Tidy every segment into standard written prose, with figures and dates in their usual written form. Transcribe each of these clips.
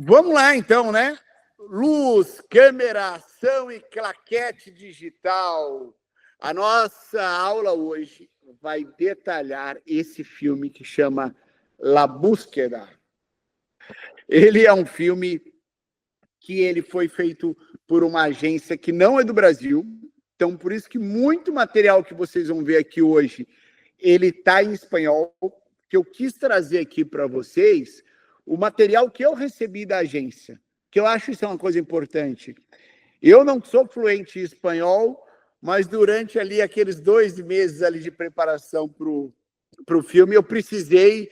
Vamos lá, então, né? Luz, câmera, ação e claquete digital. A nossa aula hoje vai detalhar esse filme que chama La Búsqueda. Ele é um filme que ele foi feito por uma agência que não é do Brasil. Então, por isso que muito material que vocês vão ver aqui hoje, ele está em espanhol, que eu quis trazer aqui para vocês o material que eu recebi da agência, que eu acho isso é uma coisa importante. Eu não sou fluente em espanhol, mas durante ali aqueles 2 meses ali de preparação para o filme, eu precisei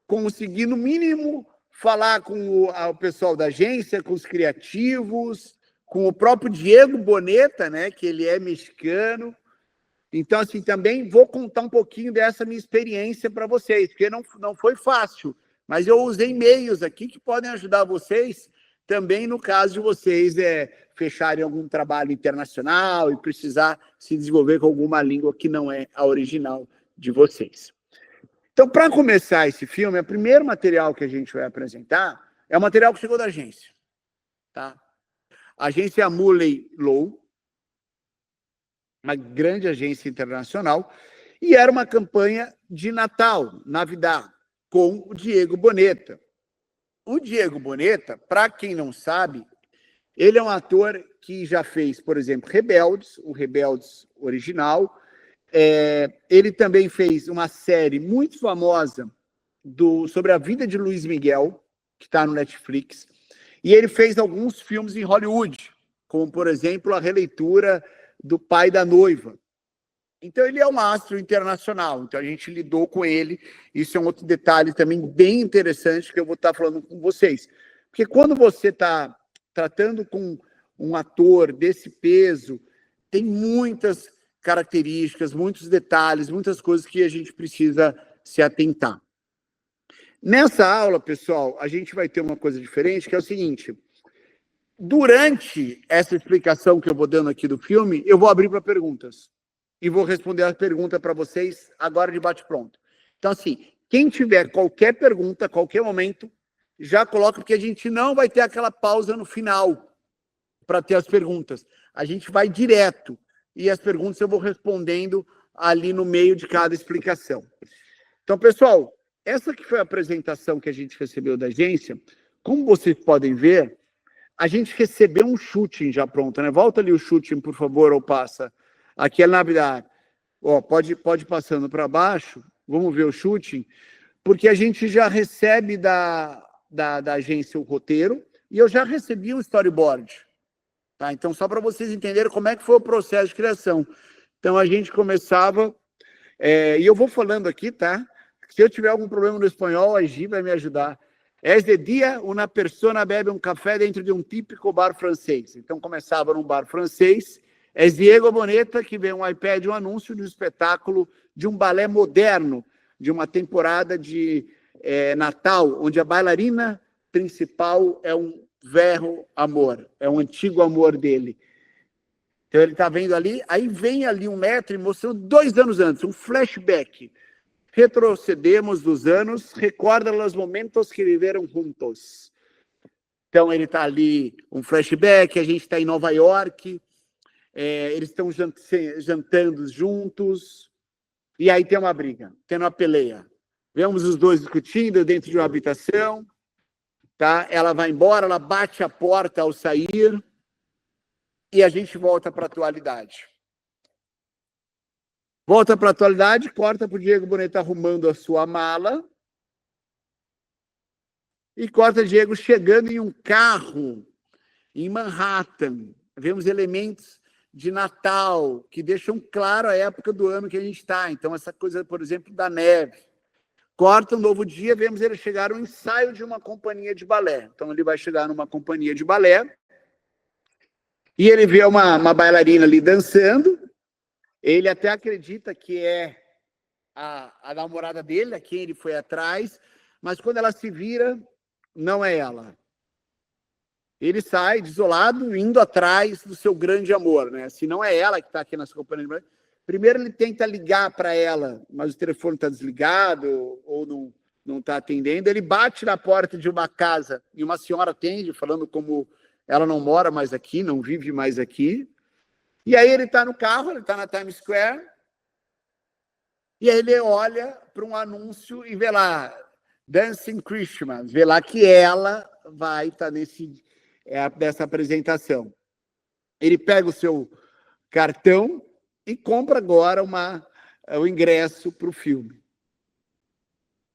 conseguir, no mínimo, falar com o pessoal da agência, com os criativos, com o próprio Diego Boneta, né, que ele é mexicano. Então, assim, também vou contar um pouquinho dessa minha experiência para vocês, porque não foi fácil, mas eu usei meios aqui que podem ajudar vocês também no caso de vocês fecharem algum trabalho internacional e precisar se desenvolver com alguma língua que não é a original de vocês. Então, para começar esse filme, o primeiro material que a gente vai apresentar é o material que chegou da agência. Tá? A agência Muley Law, uma grande agência internacional, e era uma campanha de Natal, Navidad, com o Diego Boneta. O Diego Boneta, para quem não sabe, ele é um ator que já fez, por exemplo, Rebeldes, o Rebeldes original. Ele também fez uma série muito famosa sobre a vida de Luiz Miguel, que está no Netflix. E ele fez alguns filmes em Hollywood, como, por exemplo, a releitura do Pai da Noiva. Então, ele é um astro internacional. Então, a gente lidou com ele. Isso é um outro detalhe também bem interessante que eu vou estar falando com vocês. Porque quando você está tratando com um ator desse peso, tem muitas características, muitos detalhes, muitas coisas que a gente precisa se atentar. Nessa aula, pessoal, a gente vai ter uma coisa diferente, que é o seguinte: durante essa explicação que eu vou dando aqui do filme, eu vou abrir para perguntas. E vou responder a pergunta para vocês agora de bate-pronto. Então, assim, quem tiver qualquer pergunta, qualquer momento, já coloca, porque a gente não vai ter aquela pausa no final para ter as perguntas. A gente vai direto. E as perguntas eu vou respondendo ali no meio de cada explicação. Então, pessoal, essa que foi a apresentação que a gente recebeu da agência. Como vocês podem ver, a gente recebeu um shooting já pronto, né? Volta ali o shooting, por favor, ou passa. Aqui é Navidad. Pode ir passando para baixo. Vamos ver o shooting. Porque a gente já recebe da agência o roteiro e eu já recebi um storyboard. Tá? Então, só para vocês entenderem como é que foi o processo de criação. Então, a gente começava... e eu vou falando aqui, tá? Se eu tiver algum problema no espanhol, a Gi vai me ajudar. Es de dia, uma persona bebe um café dentro de um típico bar francês. Então, começava num bar francês. Es Diego Boneta, que vê um iPad, um anúncio de um espetáculo de um balé moderno, de uma temporada de Natal, onde a bailarina principal é um velho amor, é um antigo amor dele. Então, ele está vendo ali, aí vem ali um metro mostrando 2 anos antes, um flashback. Retrocedemos dos anos, recorda os momentos que viveram juntos. Então, ele está ali, um flashback, a gente está em Nova York, eles estão jantando juntos, e aí tem uma briga, tem uma peleia. Vemos os dois discutindo dentro de uma habitação, tá? Ela vai embora, ela bate a porta ao sair, e a gente volta para a atualidade. Volta para a atualidade, corta para o Diego Boneta arrumando a sua mala, e corta o Diego chegando em um carro em Manhattan. Vemos elementos de Natal que deixam claro a época do ano que a gente está. Então, essa coisa, por exemplo, da neve. Corta um novo dia, vemos ele chegar no ensaio de uma companhia de balé. Então, ele vai chegar numa companhia de balé e ele vê uma bailarina ali dançando. Ele até acredita que é a namorada dele, a quem ele foi atrás, mas quando ela se vira, não é ela. Ele sai desolado, indo atrás do seu grande amor, né? Se não é ela que está aqui nessa companhia de balé. Primeiro ele tenta ligar para ela, mas o telefone está desligado ou não está atendendo. Ele bate na porta de uma casa e uma senhora atende, falando como ela não mora mais aqui, não vive mais aqui. E aí ele está no carro, ele está na Times Square, e aí ele olha para um anúncio e vê lá, Dancing Christmas, vê lá que ela vai estar nessa apresentação. Ele pega o seu cartão e compra agora o ingresso para o filme.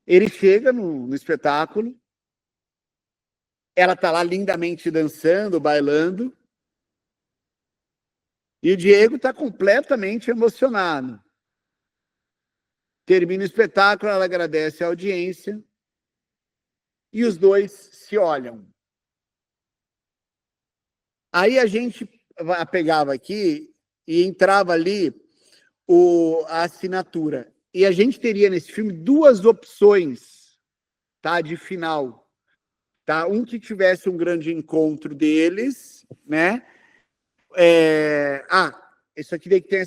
Ele chega no espetáculo, ela está lá lindamente dançando, bailando, e o Diego está completamente emocionado. Termina o espetáculo, ela agradece a audiência, e os dois se olham. Aí a gente pegava aqui e entrava ali a assinatura. E a gente teria nesse filme duas opções, tá, de final. Tá? Um que tivesse um grande encontro deles, né? Isso aqui tem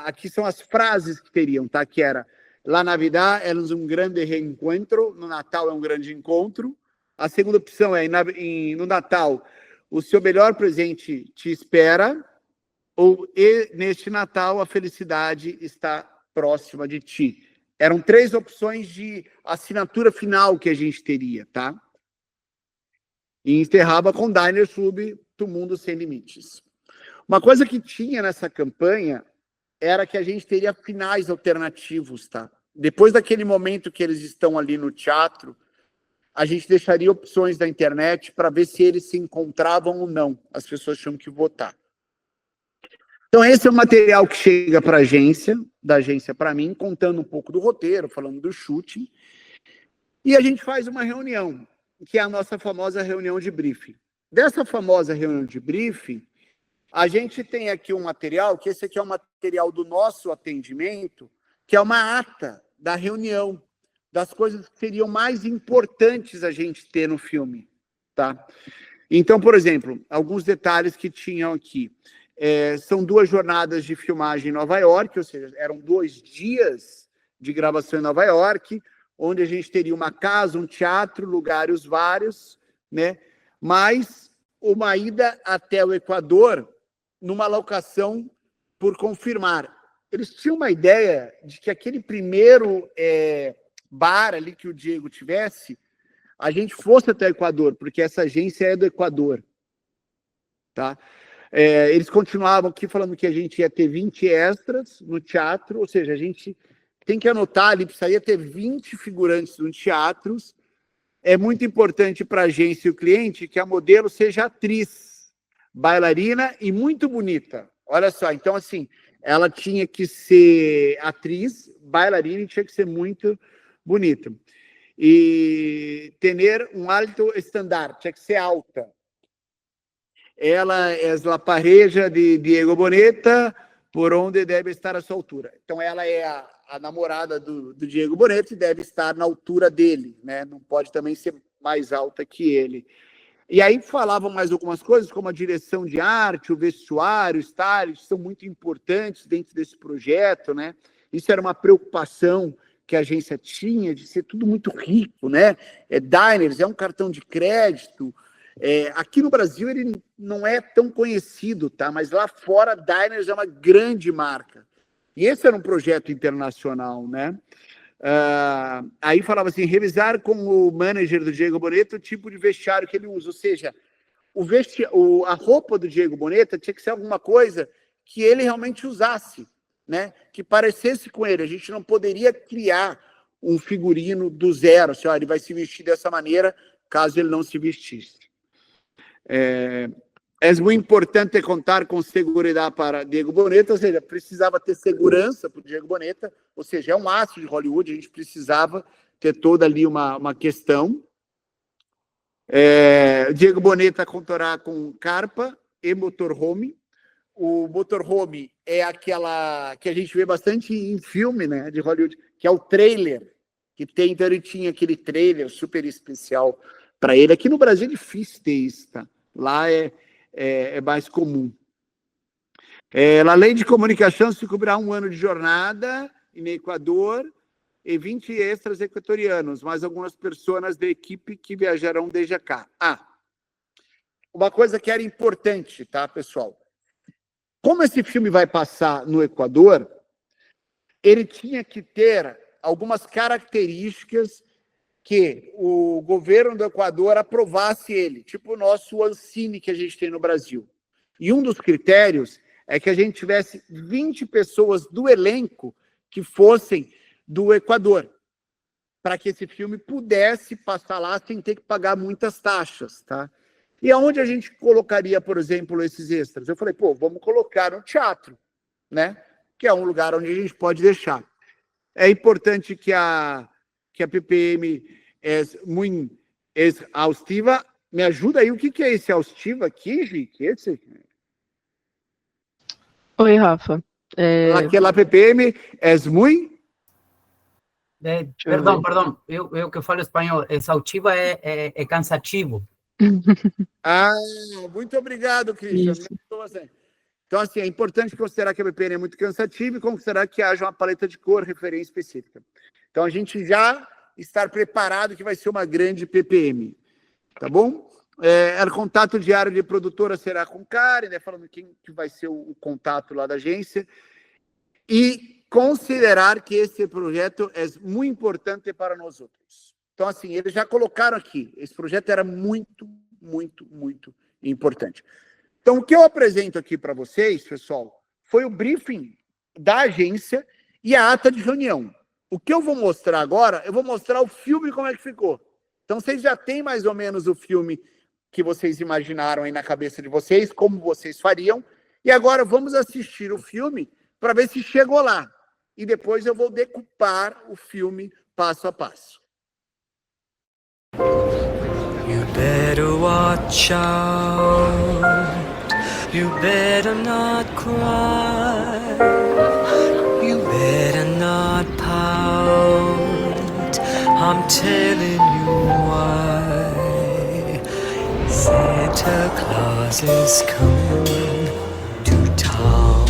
aqui são as frases que teriam, tá? Que era La Navidad é um grande reencontro, no Natal é um grande encontro. A segunda opção é no Natal o seu melhor presente te espera, e neste Natal a felicidade está próxima de ti. Eram 3 opções de assinatura final que a gente teria, tá? E encerrava com Diners Club do Mundo Sem Limites. Uma coisa que tinha nessa campanha era que a gente teria finais alternativos, tá? Depois daquele momento que eles estão ali no teatro, a gente deixaria opções da internet para ver se eles se encontravam ou não. As pessoas tinham que votar. Então, esse é o material que chega para a agência, da agência para mim, contando um pouco do roteiro, falando do shooting. E a gente faz uma reunião, que é a nossa famosa reunião de briefing. Dessa famosa reunião de briefing, a gente tem aqui um material, que esse aqui é o material do nosso atendimento, que é uma ata da reunião, das coisas que seriam mais importantes a gente ter no filme, tá? Então, por exemplo, alguns detalhes que tinham aqui. São 2 jornadas de filmagem em Nova York, ou seja, eram 2 dias de gravação em Nova York, onde a gente teria uma casa, um teatro, lugares vários, né? Mais uma ida até o Equador, numa locação por confirmar. Eles tinham uma ideia de que aquele primeiro bar ali que o Diego tivesse, a gente fosse até o Equador, porque essa agência é do Equador. Tá? Eles continuavam aqui falando que a gente ia ter 20 extras no teatro, ou seja, a gente tem que anotar ali, precisaria ter 20 figurantes no teatro. É muito importante para a agência e o cliente que a modelo seja atriz, bailarina e muito bonita. Olha só, então assim, ela tinha que ser atriz, bailarina e tinha que ser muito bonita. E ter um alto estandarte, tinha que ser alta. Ela é a pareja de Diego Boneta, por onde deve estar a sua altura. Então, ela é a namorada do Diego Boneta e deve estar na altura dele, né? Não pode também ser mais alta que ele. E aí falavam mais algumas coisas, como a direção de arte, o vestuário, o styling, são muito importantes dentro desse projeto, né? Isso era uma preocupação que a agência tinha, de ser tudo muito rico, né? Diners, é um cartão de crédito. Aqui no Brasil ele não é tão conhecido, tá? Mas lá fora, Diners é uma grande marca. E esse era um projeto internacional, né? Aí falava assim, revisar com o manager do Diego Boneta o tipo de vestiário que ele usa. Ou seja, a roupa do Diego Boneta tinha que ser alguma coisa que ele realmente usasse, né? Que parecesse com ele. A gente não poderia criar um figurino do zero, assim, ele vai se vestir dessa maneira, caso ele não se vestisse. É muito importante contar com segurança para Diego Boneta, ou seja, precisava ter segurança para o Diego Boneta, ou seja, é um astro de Hollywood, a gente precisava ter toda ali uma questão. Diego Boneta contará com carpa e motorhome. O motorhome é aquela que a gente vê bastante em filme, né, de Hollywood, que é o trailer, que tem, então ele tinha aquele trailer super especial para ele. Aqui no Brasil é difícil ter isso, tá? Lá é mais comum. A lei de comunicação se cobrirá 1 ano de jornada no Equador e 20 extras equatorianos, mais algumas pessoas da equipe que viajarão desde cá. Uma coisa que era importante, tá, pessoal? Como esse filme vai passar no Equador, ele tinha que ter algumas características que o governo do Equador aprovasse ele, tipo o nosso Ancine que a gente tem no Brasil. E um dos critérios é que a gente tivesse 20 pessoas do elenco que fossem do Equador, para que esse filme pudesse passar lá sem ter que pagar muitas taxas, tá? E aonde a gente colocaria, por exemplo, esses extras? Eu falei, vamos colocar no teatro, né? Que é um lugar onde a gente pode deixar. É importante que a PPM é muito exaustiva. Me ajuda aí, o que é esse exaustivo aqui, Gi? Oi, Rafa. Aquela PPM é muito... Perdão, eu que falo espanhol, exaustivo é cansativo. Muito obrigado, Christian. Então, assim, é importante considerar que a PPM é muito cansativa e considerar que haja uma paleta de cor, referência específica. Então, a gente já estar preparado que vai ser uma grande PPM, tá bom? O contato diário de produtora será com Karen, né, falando quem que vai ser o contato lá da agência. E considerar que esse projeto é muito importante para nós outros. Então, assim, eles já colocaram aqui, esse projeto era muito, muito, muito importante. Então, o que eu apresento aqui para vocês, pessoal, foi o briefing da agência e a ata de reunião. O que eu vou mostrar agora, eu vou mostrar o filme como é que ficou. Então, vocês já têm mais ou menos o filme que vocês imaginaram aí na cabeça de vocês, como vocês fariam. E agora vamos assistir o filme para ver se chegou lá. E depois eu vou decupar o filme passo a passo. You better watch out. You better not cry. You better not pout. I'm telling you why. Santa Claus is coming to town.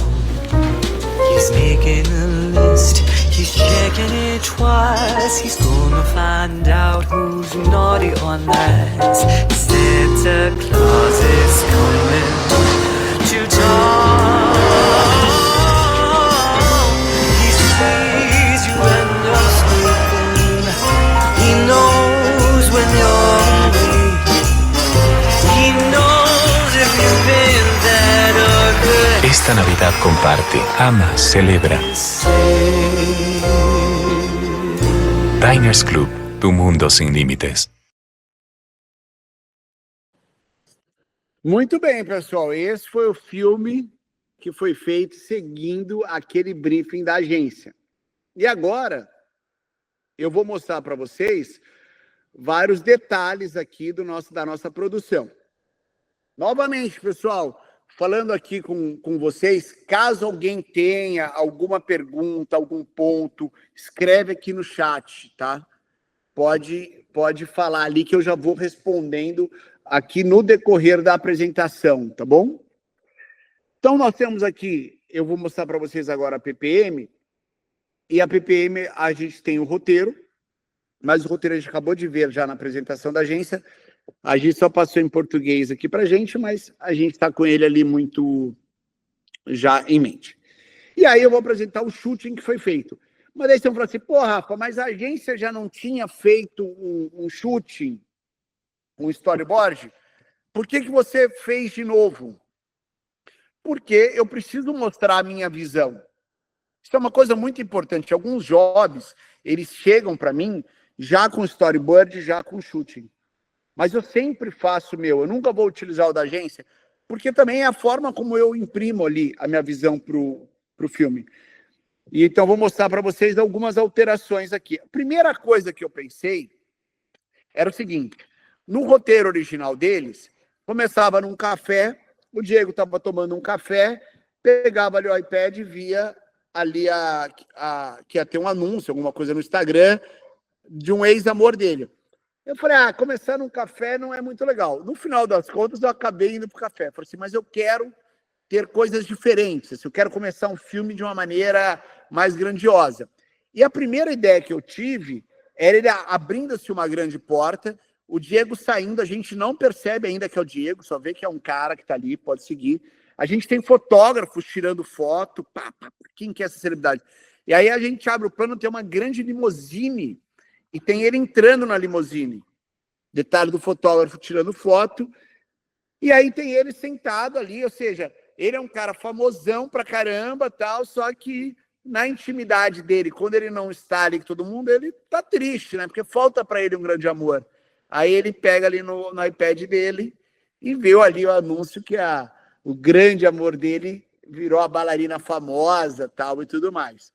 He's making a list, he's checking it twice. He's gonna find out who's naughty or nice. Santa Claus is coming to town. He sees you when you're sleeping. He knows when you're hungry. He knows if you've been bad or good. Esta Navidad comparte, ama, celebra. Diners Club, tu mundo sin límites. Muito bem, pessoal. Esse foi o filme que foi feito seguindo aquele briefing da agência. E agora, eu vou mostrar para vocês vários detalhes aqui da nossa produção. Novamente, pessoal, falando aqui com vocês, caso alguém tenha alguma pergunta, algum ponto, escreve aqui no chat, tá? Pode falar ali que eu já vou respondendo aqui no decorrer da apresentação, tá bom? Então, nós temos aqui, eu vou mostrar para vocês agora a PPM, e a PPM a gente tem o roteiro, mas o roteiro a gente acabou de ver já na apresentação da agência. A gente só passou em português aqui para a gente, mas a gente está com ele ali muito já em mente. E aí eu vou apresentar o shooting que foi feito. Mas aí você vai falar assim, Rafa, mas a agência já não tinha feito um shooting, um storyboard? Por que você fez de novo? Porque eu preciso mostrar a minha visão. Isso é uma coisa muito importante. Alguns jobs, eles chegam para mim já com storyboard, já com shooting. Mas eu sempre faço o meu. Eu nunca vou utilizar o da agência, porque também é a forma como eu imprimo ali a minha visão para o filme. E então, vou mostrar para vocês algumas alterações aqui. A primeira coisa que eu pensei era o seguinte. No roteiro original deles, começava num café, o Diego estava tomando um café, pegava ali o iPad e via ali que ia ter um anúncio, alguma coisa no Instagram, de um ex-amor dele. Eu falei, começar num café não é muito legal. No final das contas, eu acabei indo para o café. Falei assim, mas eu quero ter coisas diferentes. Assim, eu quero começar um filme de uma maneira mais grandiosa. E a primeira ideia que eu tive era ele abrindo-se uma grande porta, o Diego saindo, a gente não percebe ainda que é o Diego, só vê que é um cara que está ali, pode seguir. A gente tem fotógrafos tirando foto, quem que é essa celebridade? E aí a gente abre o plano, tem uma grande limusine, e tem ele entrando na limusine. Detalhe do fotógrafo tirando foto, e aí tem ele sentado ali, ou seja, ele é um cara famosão pra caramba, tal, só que na intimidade dele, quando ele não está ali com todo mundo, ele tá triste, né? Porque falta para ele um grande amor. Aí ele pega ali no iPad dele e vê ali o anúncio que o grande amor dele virou a bailarina famosa, tal, e tudo mais.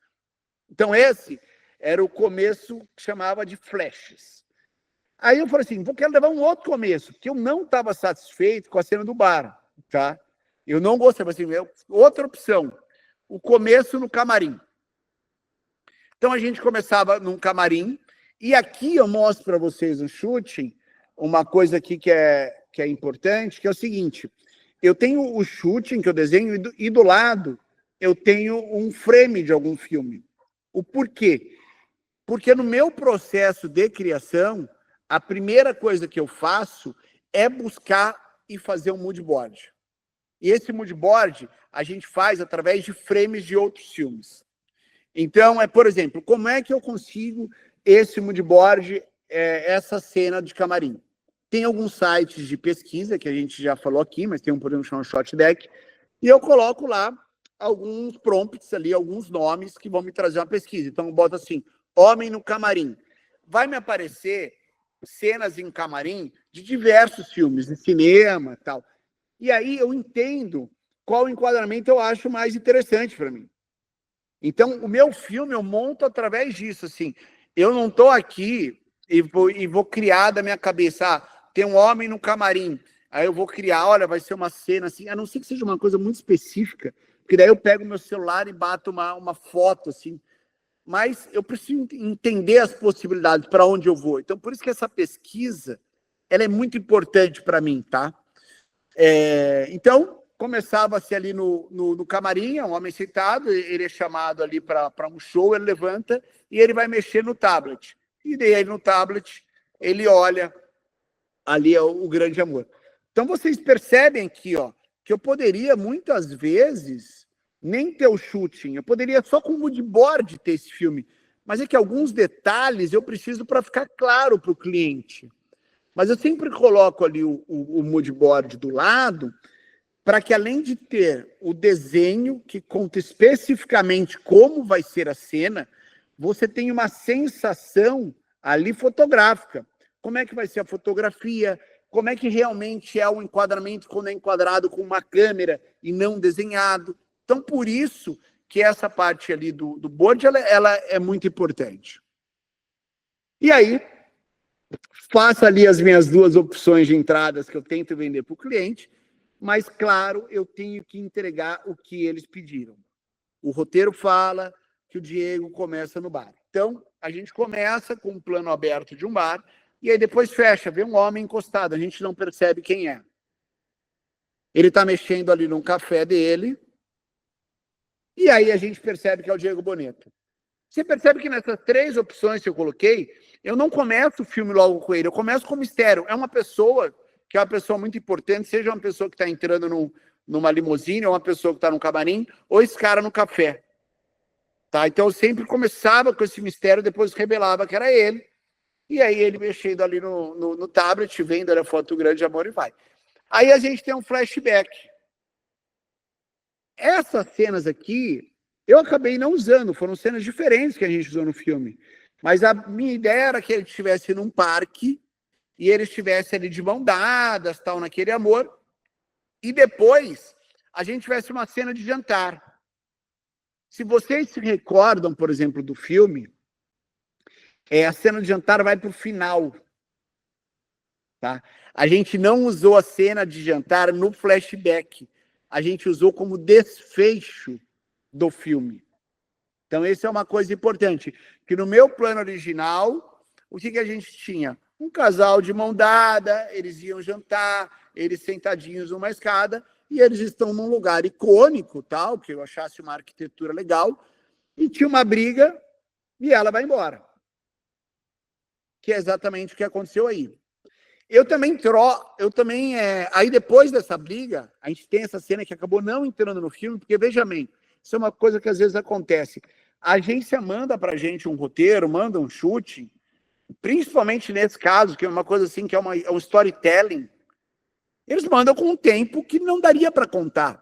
Então esse era o começo que chamava de flashes. Aí eu falei assim, quero levar um outro começo, porque eu não estava satisfeito com a cena do bar, tá? Eu não gostei, assim, outra opção, o começo no camarim. Então a gente começava num camarim, e aqui eu mostro para vocês no shooting uma coisa aqui que é importante, que é o seguinte, eu tenho o shooting que eu desenho e do lado eu tenho um frame de algum filme. O porquê? Porque no meu processo de criação, a primeira coisa que eu faço é buscar e fazer um mood board. E esse mood board a gente faz através de frames de outros filmes. Então, por exemplo, como é que eu consigo esse mood board, essa cena de camarim? Tem alguns sites de pesquisa, que a gente já falou aqui, mas tem um programa chamado Shot Deck, e eu coloco lá alguns prompts ali, alguns nomes que vão me trazer uma pesquisa. Então, eu boto assim, homem no camarim. Vai me aparecer cenas em camarim de diversos filmes, de cinema e tal. E aí eu entendo qual enquadramento eu acho mais interessante para mim. Então, o meu filme eu monto através disso, assim. Eu não estou aqui e vou criar da minha cabeça, tem um homem no camarim, aí eu vou criar, olha, vai ser uma cena assim, a não ser que seja uma coisa muito específica, porque daí eu pego meu celular e bato uma foto, assim. Mas eu preciso entender as possibilidades, para onde eu vou. Então, por isso que essa pesquisa, ela é muito importante para mim, tá? Então, começava-se ali no camarim, um homem sentado, ele é chamado ali para um show, ele levanta e ele vai mexer no tablet. E daí no tablet, ele olha ali o grande amor. Então, vocês percebem aqui, ó, que eu poderia, muitas vezes, nem ter o shooting, eu poderia só com o mood board ter esse filme, mas é que alguns detalhes eu preciso para ficar claro para o cliente. Mas eu sempre coloco ali o mood board do lado, para que além de ter o desenho que conta especificamente como vai ser a cena, você tenha uma sensação ali fotográfica. Como é que vai ser a fotografia, como é que realmente é o enquadramento quando é enquadrado com uma câmera e não desenhado. Então, por isso que essa parte ali do board, ela é muito importante. E aí, faço ali as minhas duas opções de entradas que eu tento vender para o cliente, mas, claro, eu tenho que entregar o que eles pediram. O roteiro fala que o Diego começa no bar. Então, a gente começa com um plano aberto de um bar, e aí depois fecha, vê um homem encostado, a gente não percebe quem é. Ele está mexendo ali num café dele, e aí a gente percebe que é o Diego Boneta. Você percebe que nessas três opções que eu coloquei, eu não começo o filme logo com ele, eu começo com mistério. É uma pessoa que é uma pessoa muito importante, seja uma pessoa que está entrando numa limusine, ou uma pessoa que está num camarim, ou esse cara no café. Tá? Então eu sempre começava com esse mistério, depois revelava que era ele, e aí ele mexendo ali no tablet, vendo a foto do grande amor e vai. Aí a gente tem um flashback. Essas cenas aqui, eu acabei não usando, foram cenas diferentes que a gente usou no filme. Mas a minha ideia era que ele estivesse num parque, e ele estivesse ali de mão dadas, tal, naquele amor, e depois a gente tivesse uma cena de jantar. Se vocês se recordam, por exemplo, do filme, a cena de jantar vai para o final. Tá? A gente não usou a cena de jantar no flashback, a gente usou como desfecho do filme. Então, essa é uma coisa importante, que no meu plano original, o que a gente tinha? Um casal de mão dada, eles iam jantar, eles sentadinhos numa escada, e eles estão num lugar icônico, tal, que eu achasse uma arquitetura legal, e tinha uma briga e ela vai embora. Que é exatamente o que aconteceu aí. Aí depois dessa briga, a gente tem essa cena que acabou não entrando no filme, porque veja bem, isso é uma coisa que às vezes acontece. A agência manda pra gente um roteiro, manda um chute, principalmente nesse caso, que é uma coisa assim, que é um storytelling, eles mandam com um tempo que não daria para contar.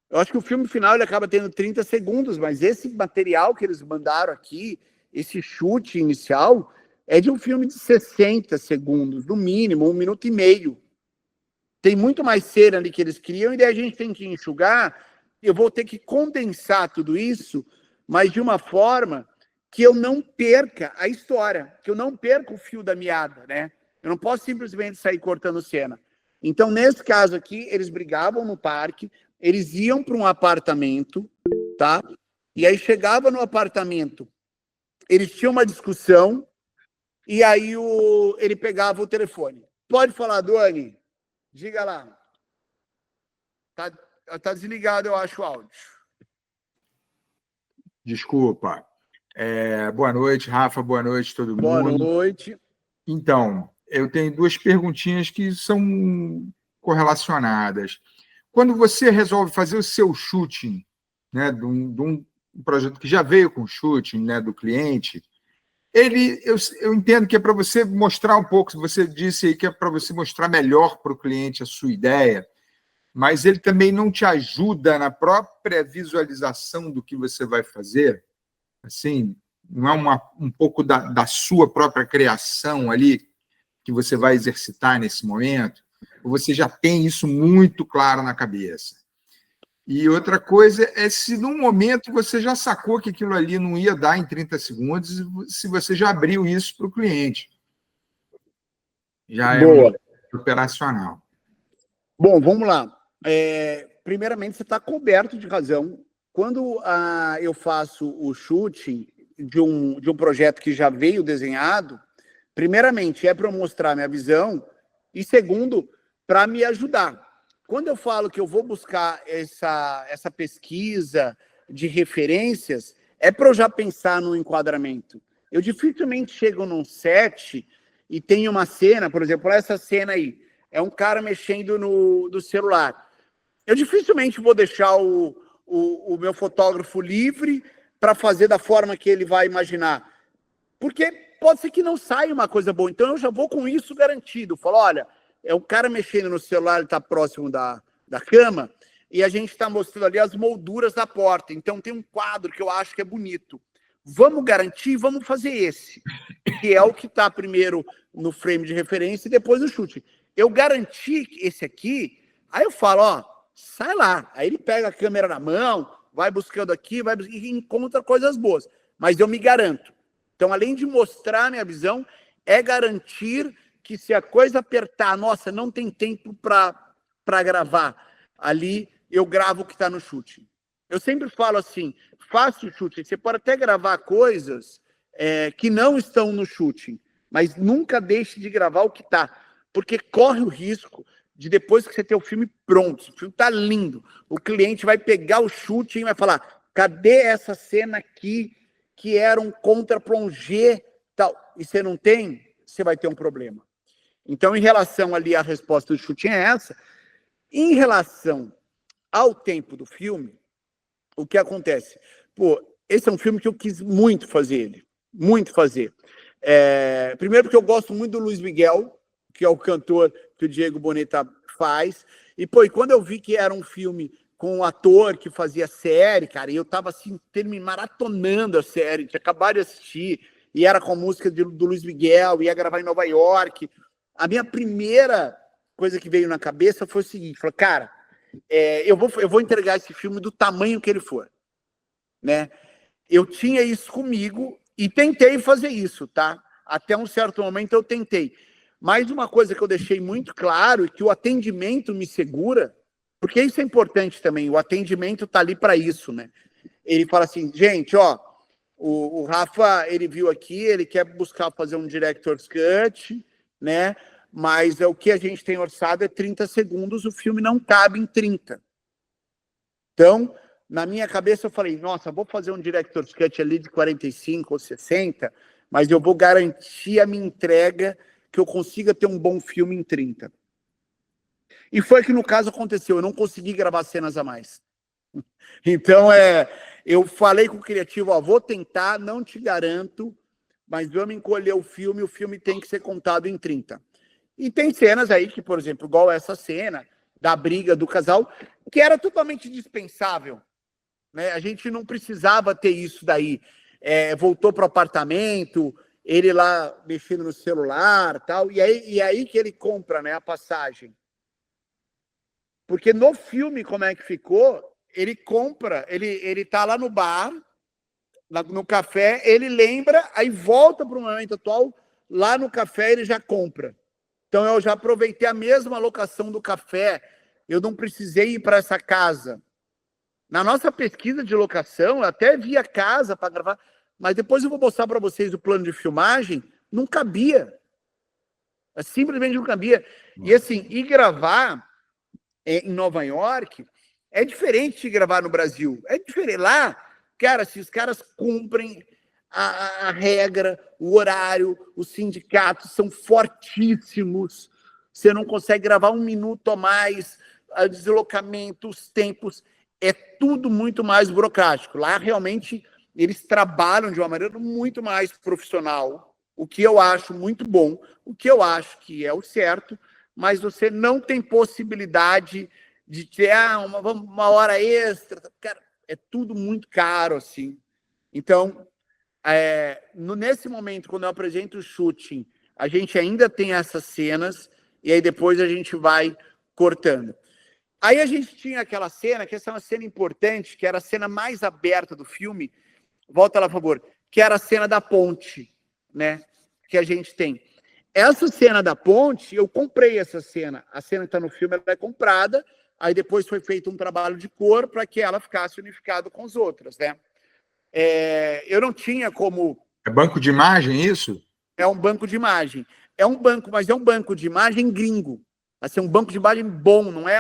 Eu acho que o filme final ele acaba tendo 30 segundos, mas esse material que eles mandaram aqui, esse chute inicial, é de um filme de 60 segundos, no mínimo, 1 minuto e meio. Tem muito mais cena ali que eles criam, e daí a gente tem que enxugar. Eu vou ter que condensar tudo isso, mas de uma forma que eu não perca a história, que eu não perca o fio da meada, né? Eu não posso simplesmente sair cortando cena. Então, nesse caso aqui, eles brigavam no parque, eles iam para um apartamento, tá? E aí chegava no apartamento, eles tinham uma discussão, e aí ele pegava o telefone. Pode falar, Doni? Diga lá. Tá desligado, eu acho, o áudio. Desculpa. Boa noite, Rafa. Boa noite, todo mundo. Boa noite. Então, eu tenho 2 perguntinhas que são correlacionadas. Quando você resolve fazer o seu shooting, né, de um projeto que já veio com shooting, né, do cliente, eu entendo que é para você mostrar um pouco, você disse aí que é para você mostrar melhor para o cliente a sua ideia, mas ele também não te ajuda na própria visualização do que você vai fazer? Assim, não é um pouco da sua própria criação ali que você vai exercitar nesse momento? Ou você já tem isso muito claro na cabeça? E outra coisa é se num momento você já sacou que aquilo ali não ia dar em 30 segundos, se você já abriu isso para o cliente. Já é operacional. Bom, vamos lá. Primeiramente, você está coberto de razão. Quando eu faço o shooting de um projeto que já veio desenhado, primeiramente, é para eu mostrar minha visão, e segundo, para me ajudar. Quando eu falo que eu vou buscar essa pesquisa de referências, é para eu já pensar no enquadramento. Eu dificilmente chego num set e tenho uma cena, por exemplo, essa cena aí, é um cara mexendo no celular. Eu dificilmente vou deixar o meu fotógrafo livre para fazer da forma que ele vai imaginar. Porque pode ser que não saia uma coisa boa. Então eu já vou com isso garantido. Falo, olha, é o cara mexendo no celular, ele está próximo da cama, e a gente está mostrando ali as molduras da porta. Então tem um quadro que eu acho que é bonito. Vamos garantir, vamos fazer esse, que é o que está primeiro no frame de referência e depois no chute. Eu garanti esse aqui, aí eu falo, ó, sai lá. Aí ele pega a câmera na mão, vai buscando aqui, e encontra coisas boas. Mas eu me garanto. Então, além de mostrar minha visão, é garantir que se a coisa apertar, nossa, não tem tempo para gravar, ali eu gravo o que está no chute. Eu sempre falo assim, faça o chute. Você pode até gravar coisas que não estão no shooting, mas nunca deixe de gravar o que está, porque corre o risco de depois que você ter o filme pronto, o filme está lindo, o cliente vai pegar o shooting e vai falar, cadê essa cena aqui que era um contra-plongé, tal, e você não tem, você vai ter um problema. Então, em relação ali à resposta do shooting é essa. Em relação ao tempo do filme, o que acontece? Pô, esse é um filme que eu quis muito fazer ele. Muito fazer. Primeiro porque eu gosto muito do Luiz Miguel, que é o cantor que o Diego Boneta faz. E, pô, e quando eu vi que era um filme com um ator que fazia série, cara, e eu tava assim, maratonando a série, tinha acabado de assistir, e era com a música do Luiz Miguel, ia gravar em Nova York. A minha primeira coisa que veio na cabeça foi o seguinte, falei, cara, eu vou entregar esse filme do tamanho que ele for, né? Eu tinha isso comigo e tentei fazer isso, tá? Até um certo momento eu tentei. Mas uma coisa que eu deixei muito claro é que o atendimento me segura, porque isso é importante também, o atendimento tá ali para isso, né? Ele fala assim, gente, ó, o Rafa, ele viu aqui, ele quer buscar fazer um director's cut, né? Mas o que a gente tem orçado é 30 segundos, o filme não cabe em 30. Então, na minha cabeça eu falei, nossa, vou fazer um director's cut ali de 45 ou 60, mas eu vou garantir a minha entrega que eu consiga ter um bom filme em 30. E foi que no caso aconteceu, eu não consegui gravar cenas a mais. Então, eu falei com o criativo, ó, vou tentar, não te garanto, mas vamos encolher o filme tem que ser contado em 30. E tem cenas aí que, por exemplo, igual essa cena da briga do casal, que era totalmente dispensável, né? A gente não precisava ter isso daí. Voltou para o apartamento, ele lá mexendo no celular, tal, e aí que ele compra, né, a passagem. Porque no filme, como é que ficou, ele compra, ele tá lá no bar, no café, ele lembra, aí volta para o momento atual, lá no café ele já compra. Então eu já aproveitei a mesma locação do café, eu não precisei ir para essa casa. Na nossa pesquisa de locação, eu até vi a casa para gravar, mas depois eu vou mostrar para vocês o plano de filmagem, não cabia. Simplesmente não cabia. E assim, ir gravar em Nova York é diferente de gravar no Brasil. É diferente. Lá, cara, se os caras cumprem a regra, o horário, os sindicatos são fortíssimos. Você não consegue gravar um minuto a mais, o deslocamento, os tempos, é tudo muito mais burocrático. Lá, realmente, eles trabalham de uma maneira muito mais profissional, o que eu acho muito bom, o que eu acho que é o certo, mas você não tem possibilidade de ter uma hora extra. Cara, é tudo muito caro, assim. Então, nesse momento, quando eu apresento o shooting, a gente ainda tem essas cenas, e aí depois a gente vai cortando. Aí a gente tinha aquela cena, que essa é uma cena importante, que era a cena mais aberta do filme, volta lá, por favor, que era a cena da ponte, né, que a gente tem. Essa cena da ponte, eu comprei essa cena. A cena que está no filme, ela é comprada, aí depois foi feito um trabalho de cor para que ela ficasse unificada com as outras, né? Eu não tinha como... É banco de imagem, isso? É um banco de imagem. É um banco, mas é um banco de imagem gringo. Assim, um banco de imagem bom, não é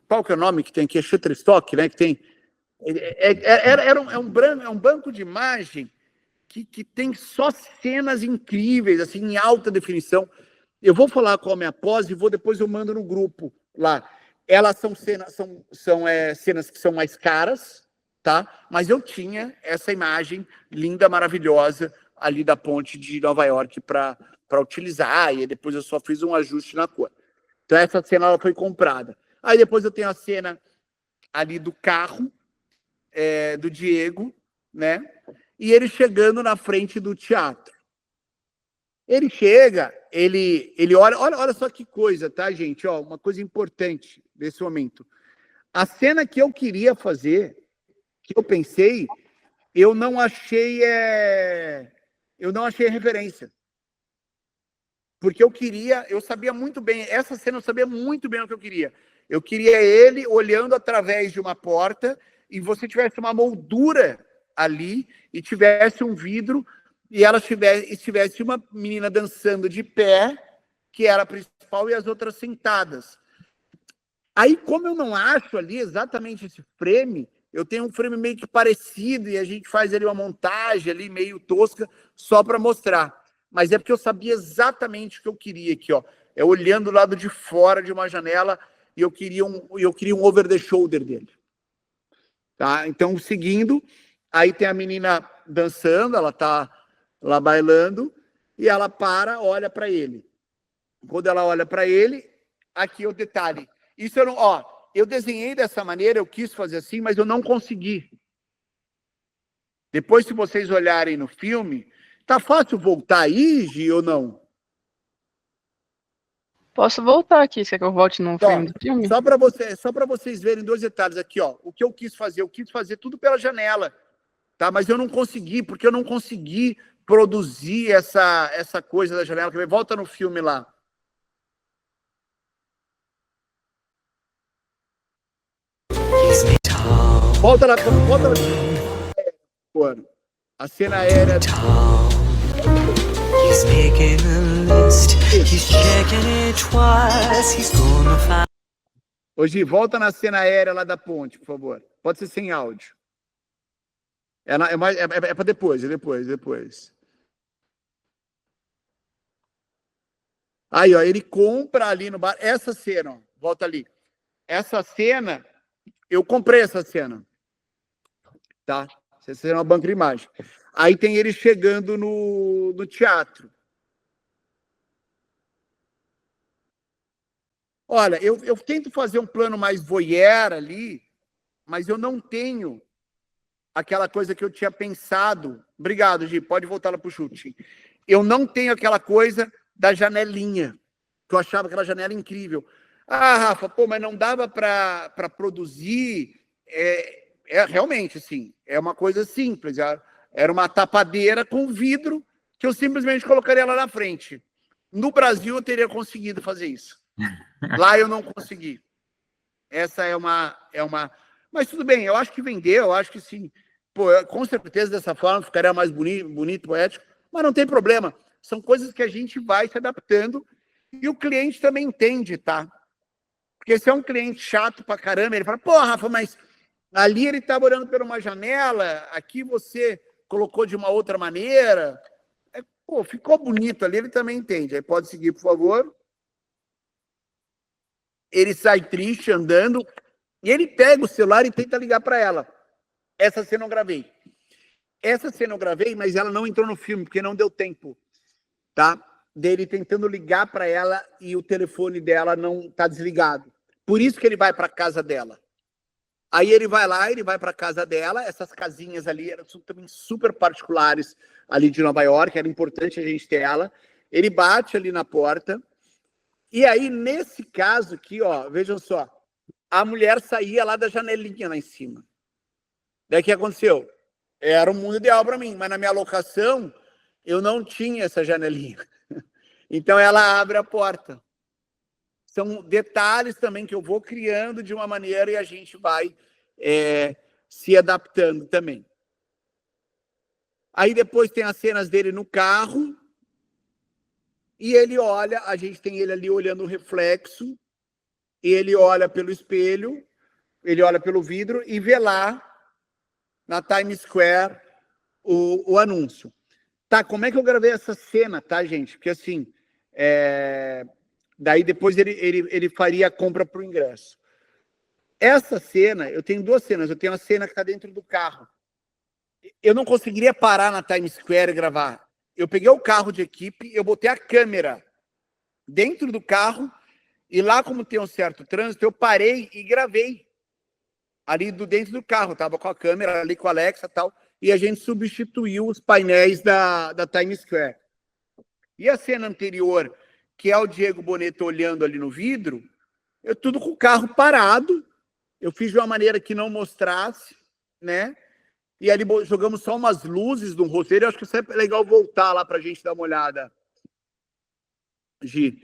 qual que é o nome que tem aqui? É Shutterstock, né? Que tem... É um banco de imagem que tem só cenas incríveis, assim, em alta definição. Eu vou falar qual é a minha pose e depois eu mando no grupo lá. Elas são cenas que são mais caras, tá? Mas eu tinha essa imagem linda, maravilhosa, ali da ponte de Nova York para utilizar, e depois eu só fiz um ajuste na cor. Então essa cena ela foi comprada. Aí depois eu tenho a cena ali do carro, do Diego, né? E ele chegando na frente do teatro. Ele chega, ele olha só que coisa, tá, gente? Ó, uma coisa importante nesse momento. A cena que eu queria fazer, que eu pensei, eu não achei referência. Porque eu sabia muito bem, essa cena eu sabia muito bem o que eu queria. Eu queria ele olhando através de uma porta e você tivesse uma moldura ali e tivesse um vidro e tivesse uma menina dançando de pé, que era a principal, e as outras sentadas. Aí, como eu não acho ali exatamente esse frame, eu tenho um frame meio que parecido e a gente faz ali uma montagem ali meio tosca só para mostrar. Mas é porque eu sabia exatamente o que eu queria aqui, ó. Olhando do lado de fora de uma janela e eu queria um over the shoulder dele. Tá? Então, seguindo, aí tem a menina dançando, ela tá lá bailando, e ela olha para ele. Quando ela olha para ele, aqui é o detalhe. Isso eu desenhei dessa maneira, eu quis fazer assim, mas eu não consegui. Depois, se vocês olharem no filme, tá fácil voltar aí, Gi, ou não? Posso voltar aqui, se é que eu volte no frame do filme? Só para vocês verem dois detalhes aqui, ó. O que eu quis fazer tudo pela janela, tá? Mas eu não consegui, porque eu não consegui produzir essa coisa da janela. Volta no filme lá. Volta lá. A cena aérea. He's making a lost. He's checking it twice. He's gonna find. Hoje, volta na cena aérea lá da ponte, por favor. Pode ser sem áudio. É para depois, é depois. Aí, ó, ele compra ali no bar. Essa cena, ó, volta ali. Essa cena, eu comprei essa cena. Tá? Essa cena é uma banca de imagem. Aí tem ele chegando no teatro. Olha, eu tento fazer um plano mais voyeur ali, mas eu não tenho aquela coisa que eu tinha pensado. Obrigado, Gi, pode voltar lá para o chute. Eu não tenho aquela coisa da janelinha, que eu achava aquela janela incrível. Ah, Rafa, pô, mas não dava para produzir. Realmente, assim, é uma coisa simples. Era uma tapadeira com vidro que eu simplesmente colocaria lá na frente. No Brasil, eu teria conseguido fazer isso. Lá eu não consegui. Essa é uma... Mas tudo bem, eu acho que vendeu, eu acho que sim. Pô, com certeza dessa forma ficaria mais bonito, poético, mas não tem problema. São coisas que a gente vai se adaptando e o cliente também entende, tá? Porque se é um cliente chato pra caramba, ele fala, pô, Rafa, mas ali ele estava olhando por uma janela, aqui você colocou de uma outra maneira. Pô, ficou bonito ali, ele também entende. Aí pode seguir, por favor. Ele sai triste, andando, e ele pega o celular e tenta ligar para ela. Essa cena eu gravei. Mas ela não entrou no filme, porque não deu tempo, tá? Dele tentando ligar para ela e o telefone dela não está desligado. Por isso que ele vai para a casa dela. Aí ele vai lá, ele vai para a casa dela, essas casinhas ali eram também super particulares ali de Nova York, era importante a gente ter ela. Ele bate ali na porta, e aí, nesse caso aqui, ó, vejam só, a mulher saía lá da janelinha lá em cima. Daí o que aconteceu? Era um mundo ideal para mim, mas na minha locação eu não tinha essa janelinha. Então ela abre a porta. São detalhes também que eu vou criando de uma maneira e a gente vai se adaptando também. Aí depois tem as cenas dele no carro. E ele olha, a gente tem ele ali olhando o reflexo, ele olha pelo espelho, ele olha pelo vidro e vê lá, na Times Square, o anúncio. Tá, como é que eu gravei essa cena, tá, gente? Porque assim, daí depois ele faria a compra para o ingresso. Essa cena, eu tenho duas cenas. Eu tenho a cena que está dentro do carro. Eu não conseguiria parar na Times Square e gravar. Eu peguei o carro de equipe, eu botei a câmera dentro do carro e lá, como tem um certo trânsito, eu parei e gravei ali dentro do carro. Estava com a câmera ali, com a Alexa e tal, e a gente substituiu os painéis da Times Square. E a cena anterior, que é o Diego Boneta olhando ali no vidro, eu tudo com o carro parado, eu fiz de uma maneira que não mostrasse, né? E ali jogamos só umas luzes no roteiro. Eu acho que isso é legal voltar lá para a gente dar uma olhada, Gi.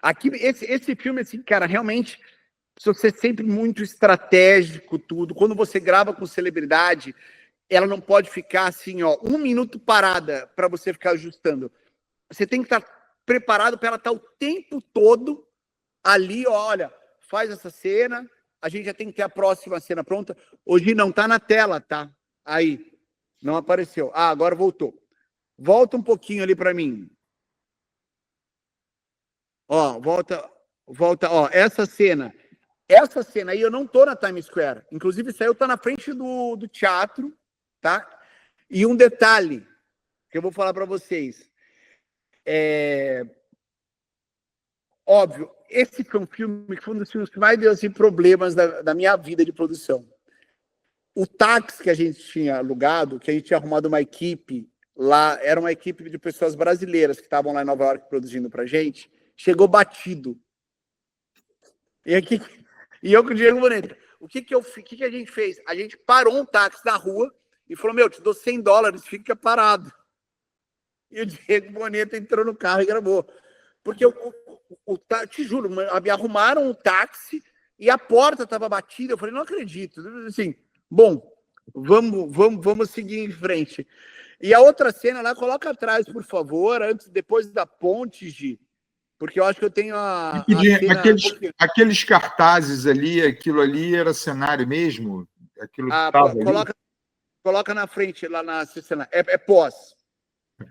Aqui, esse filme, assim, cara, realmente precisa ser sempre muito estratégico, tudo. Quando você grava com celebridade, ela não pode ficar assim, ó, 1 minuto parada para você ficar ajustando. Você tem que estar preparado para ela estar o tempo todo ali, ó, olha, faz essa cena. A gente já tem que ter a próxima cena pronta. Hoje não está na tela, tá? Aí, não apareceu. Ah, agora voltou. Volta um pouquinho ali para mim. Ó, volta, ó, essa cena aí eu não tô na Times Square. Inclusive, isso aí eu tô na frente do teatro, tá? E um detalhe que eu vou falar para vocês. Óbvio, esse foi um filme que foi um dos filmes que mais deu assim, problemas da minha vida de produção. O táxi que a gente tinha alugado, que a gente tinha arrumado uma equipe lá, era uma equipe de pessoas brasileiras que estavam lá em Nova York produzindo pra gente, chegou batido. E eu com o Diego Boneta. O que a gente fez? A gente parou um táxi na rua e falou, meu, te dou $100, fica parado. E o Diego Boneta entrou no carro e gravou. Porque te juro, me arrumaram um táxi e a porta estava batida. Eu falei, não acredito. Assim, bom, vamos seguir em frente. E a outra cena lá, coloca atrás, por favor, depois da ponte, Gi, porque eu acho que eu tenho a cena... Aqueles cartazes ali, aquilo ali era cenário mesmo? Aquilo que estava ali? Coloca na frente, lá na cena. É pós.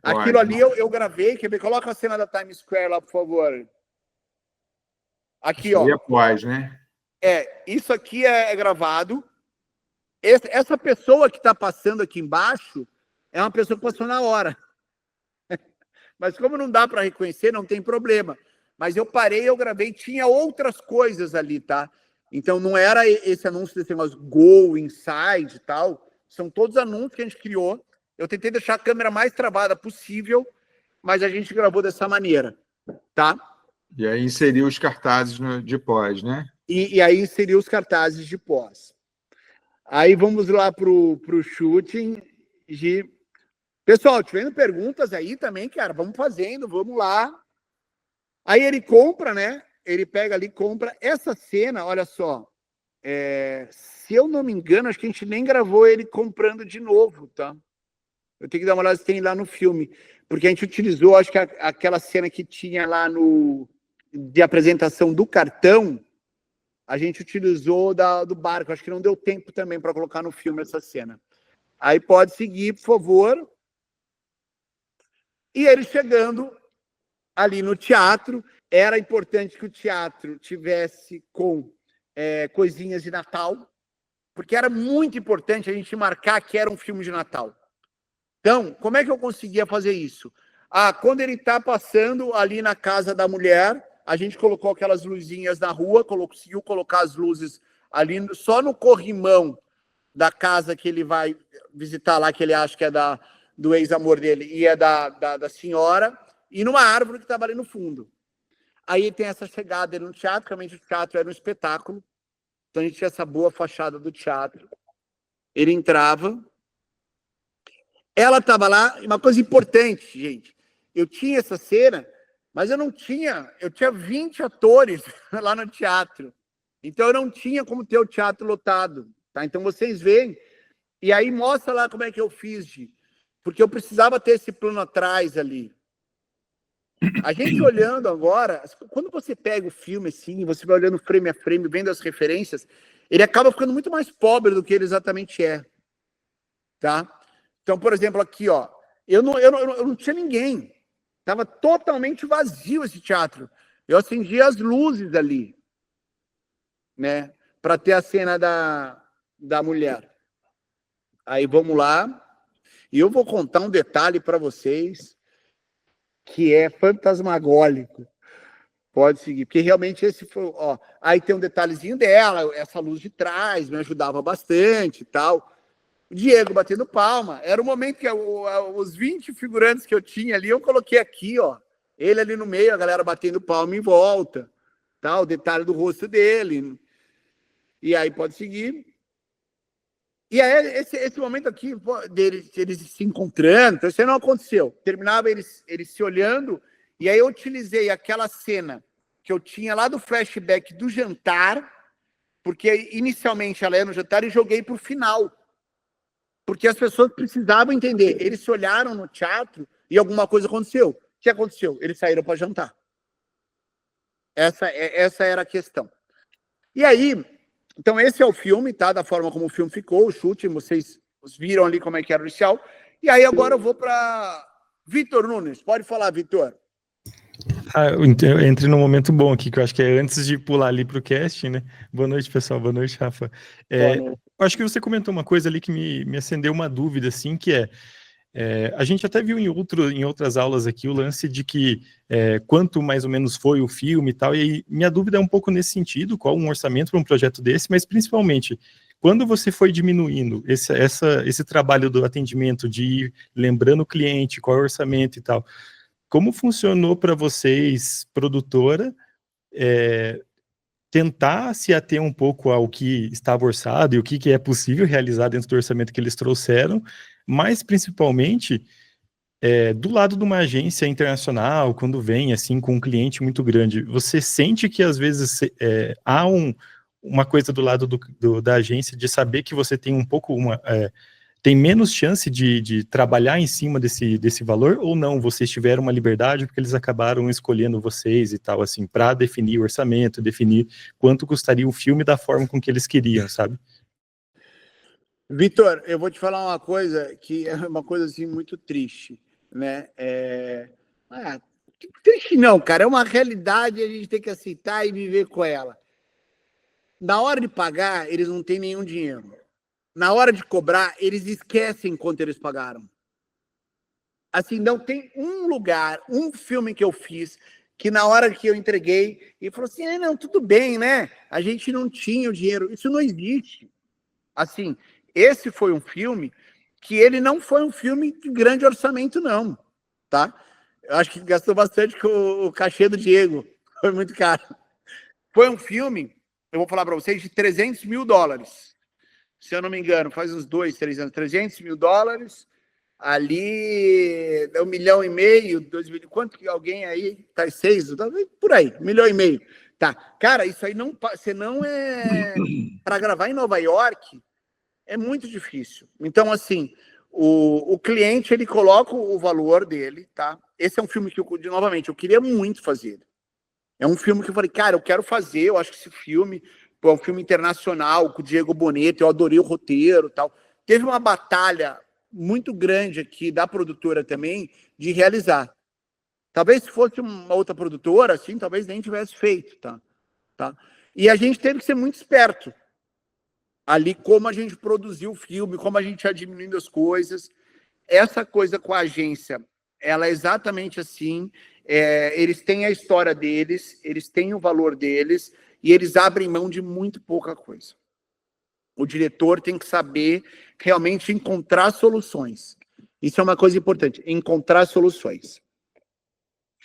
Aquilo ali eu gravei. Quer ver? Coloca a cena da Times Square lá, por favor. Aqui, ó. E é pós, né? Isso aqui é gravado. Essa pessoa que está passando aqui embaixo é uma pessoa que passou na hora. Mas como não dá para reconhecer, não tem problema. Mas eu parei, eu gravei, tinha outras coisas ali, tá? Então não era esse anúncio desse negócio Go, Inside e tal. São todos anúncios que a gente criou. Eu tentei deixar a câmera mais travada possível, mas a gente gravou dessa maneira, tá? E aí inseriu os cartazes de pós, né? E aí inseriu os cartazes de pós. Aí vamos lá pro shooting. Pessoal, tivendo perguntas aí também, cara, vamos fazendo, vamos lá. Aí ele compra, né? Ele pega ali, compra. Essa cena, olha só, se eu não me engano, acho que a gente nem gravou ele comprando de novo, tá? Eu tenho que dar uma olhada se tem lá no filme, porque a gente utilizou, acho que aquela cena que tinha lá de apresentação do cartão, a gente utilizou do barco. Acho que não deu tempo também para colocar no filme essa cena. Aí pode seguir, por favor. E ele chegando ali no teatro, era importante que o teatro tivesse com coisinhas de Natal, porque era muito importante a gente marcar que era um filme de Natal. Então, como é que eu conseguia fazer isso? Quando ele está passando ali na casa da mulher, a gente colocou aquelas luzinhas na rua, conseguiu colocar as luzes ali só no corrimão da casa que ele vai visitar lá, que ele acha que é do ex-amor dele, e é da senhora, e numa árvore que estava ali no fundo. Aí tem essa chegada dele no teatro, realmente o teatro era um espetáculo, então a gente tinha essa boa fachada do teatro. Ele entrava, ela estava lá, uma coisa importante, gente, eu tinha essa cena, mas eu tinha 20 atores lá no teatro, então eu não tinha como ter o teatro lotado, tá? Então vocês veem, e aí mostra lá como é que eu fiz, porque eu precisava ter esse plano atrás ali. A gente olhando agora, quando você pega o filme assim, você vai olhando frame a frame, vendo as referências, ele acaba ficando muito mais pobre do que ele exatamente é, tá? Então, por exemplo, aqui, ó, eu não tinha ninguém, estava totalmente vazio esse teatro. Eu acendi as luzes ali, né, para ter a cena da mulher. Aí vamos lá, e eu vou contar um detalhe para vocês que é fantasmagórico. Pode seguir, porque realmente esse foi, ó, aí tem um detalhezinho dela, essa luz de trás me ajudava bastante e tal. O Diego batendo palma, era o momento que os 20 figurantes que eu tinha ali, eu coloquei aqui, ó, ele ali no meio, a galera batendo palma em volta, tá? O detalhe do rosto dele. E aí pode seguir. E aí esse momento aqui, eles se encontrando, então isso aí não aconteceu. Terminava eles se olhando, e aí eu utilizei aquela cena que eu tinha lá do flashback do jantar, porque inicialmente ela ia no jantar, e joguei para o final. Porque as pessoas precisavam entender. Eles se olharam no teatro e alguma coisa aconteceu. O que aconteceu? Eles saíram para jantar. Essa era a questão. E aí, então esse é o filme, tá? Da forma como o filme ficou, o shooting, vocês viram ali como é que era o inicial. E aí agora eu vou para Vitor Nunes. Pode falar, Vitor. Eu entrei num momento bom aqui, que eu acho que é antes de pular ali para o casting, né? Boa noite, pessoal. Boa noite, Rafa. Acho que você comentou uma coisa ali que me acendeu uma dúvida, assim, que a gente até viu em outras aulas aqui o lance de que quanto mais ou menos foi o filme e tal, e aí minha dúvida é um pouco nesse sentido, qual um orçamento para um projeto desse, mas principalmente, quando você foi diminuindo esse trabalho do atendimento, de ir lembrando o cliente, qual é o orçamento e tal, como funcionou para vocês, produtora, tentar se ater um pouco ao que estava orçado e o que é possível realizar dentro do orçamento que eles trouxeram, mas principalmente do lado de uma agência internacional, quando vem assim com um cliente muito grande, você sente que às vezes há uma coisa do lado da agência de saber que você tem um pouco tem menos chance de trabalhar em cima desse valor, ou não? Vocês tiveram uma liberdade porque eles acabaram escolhendo vocês e tal, assim, para definir o orçamento, definir quanto custaria o filme da forma com que eles queriam, sabe? Vitor, eu vou te falar uma coisa que é uma coisa assim muito triste, né? Triste não, cara, é uma realidade, a gente tem que aceitar e viver com ela. Na hora de pagar, eles não têm nenhum dinheiro. Na hora de cobrar, eles esquecem quanto eles pagaram. Assim, não tem um lugar, um filme que eu fiz, que na hora que eu entreguei, ele falou assim, não, tudo bem, né? A gente não tinha o dinheiro. Isso não existe. Assim, esse foi um filme que ele não foi um filme de grande orçamento, não, tá? Eu acho que gastou bastante com o cachê do Diego. Foi muito caro. Foi um filme, eu vou falar para vocês, de $300 mil. Se eu não me engano, faz uns 2, 3 anos, $300 mil, ali, 1,5 milhão, 2 milhões, quanto que alguém aí, tá 6, por aí, 1,5 milhão, tá, cara, isso aí não, você não é, para gravar em Nova York, é muito difícil, então assim, o cliente, ele coloca o valor dele, tá, esse é um filme que, novamente, eu queria muito fazer, é um filme que eu falei, cara, eu quero fazer, eu acho que esse filme... Pô, é um filme internacional com o Diego Boneta, eu adorei o roteiro e tal. Teve uma batalha muito grande aqui da produtora também de realizar. Talvez se fosse uma outra produtora, assim, talvez nem tivesse feito, tá? E a gente teve que ser muito esperto ali como a gente produziu o filme, como a gente ia diminuindo as coisas. Essa coisa com a agência, ela é exatamente assim. Eles têm a história deles, eles têm o valor deles, e eles abrem mão de muito pouca coisa. O diretor tem que saber realmente encontrar soluções. Isso é uma coisa importante, encontrar soluções.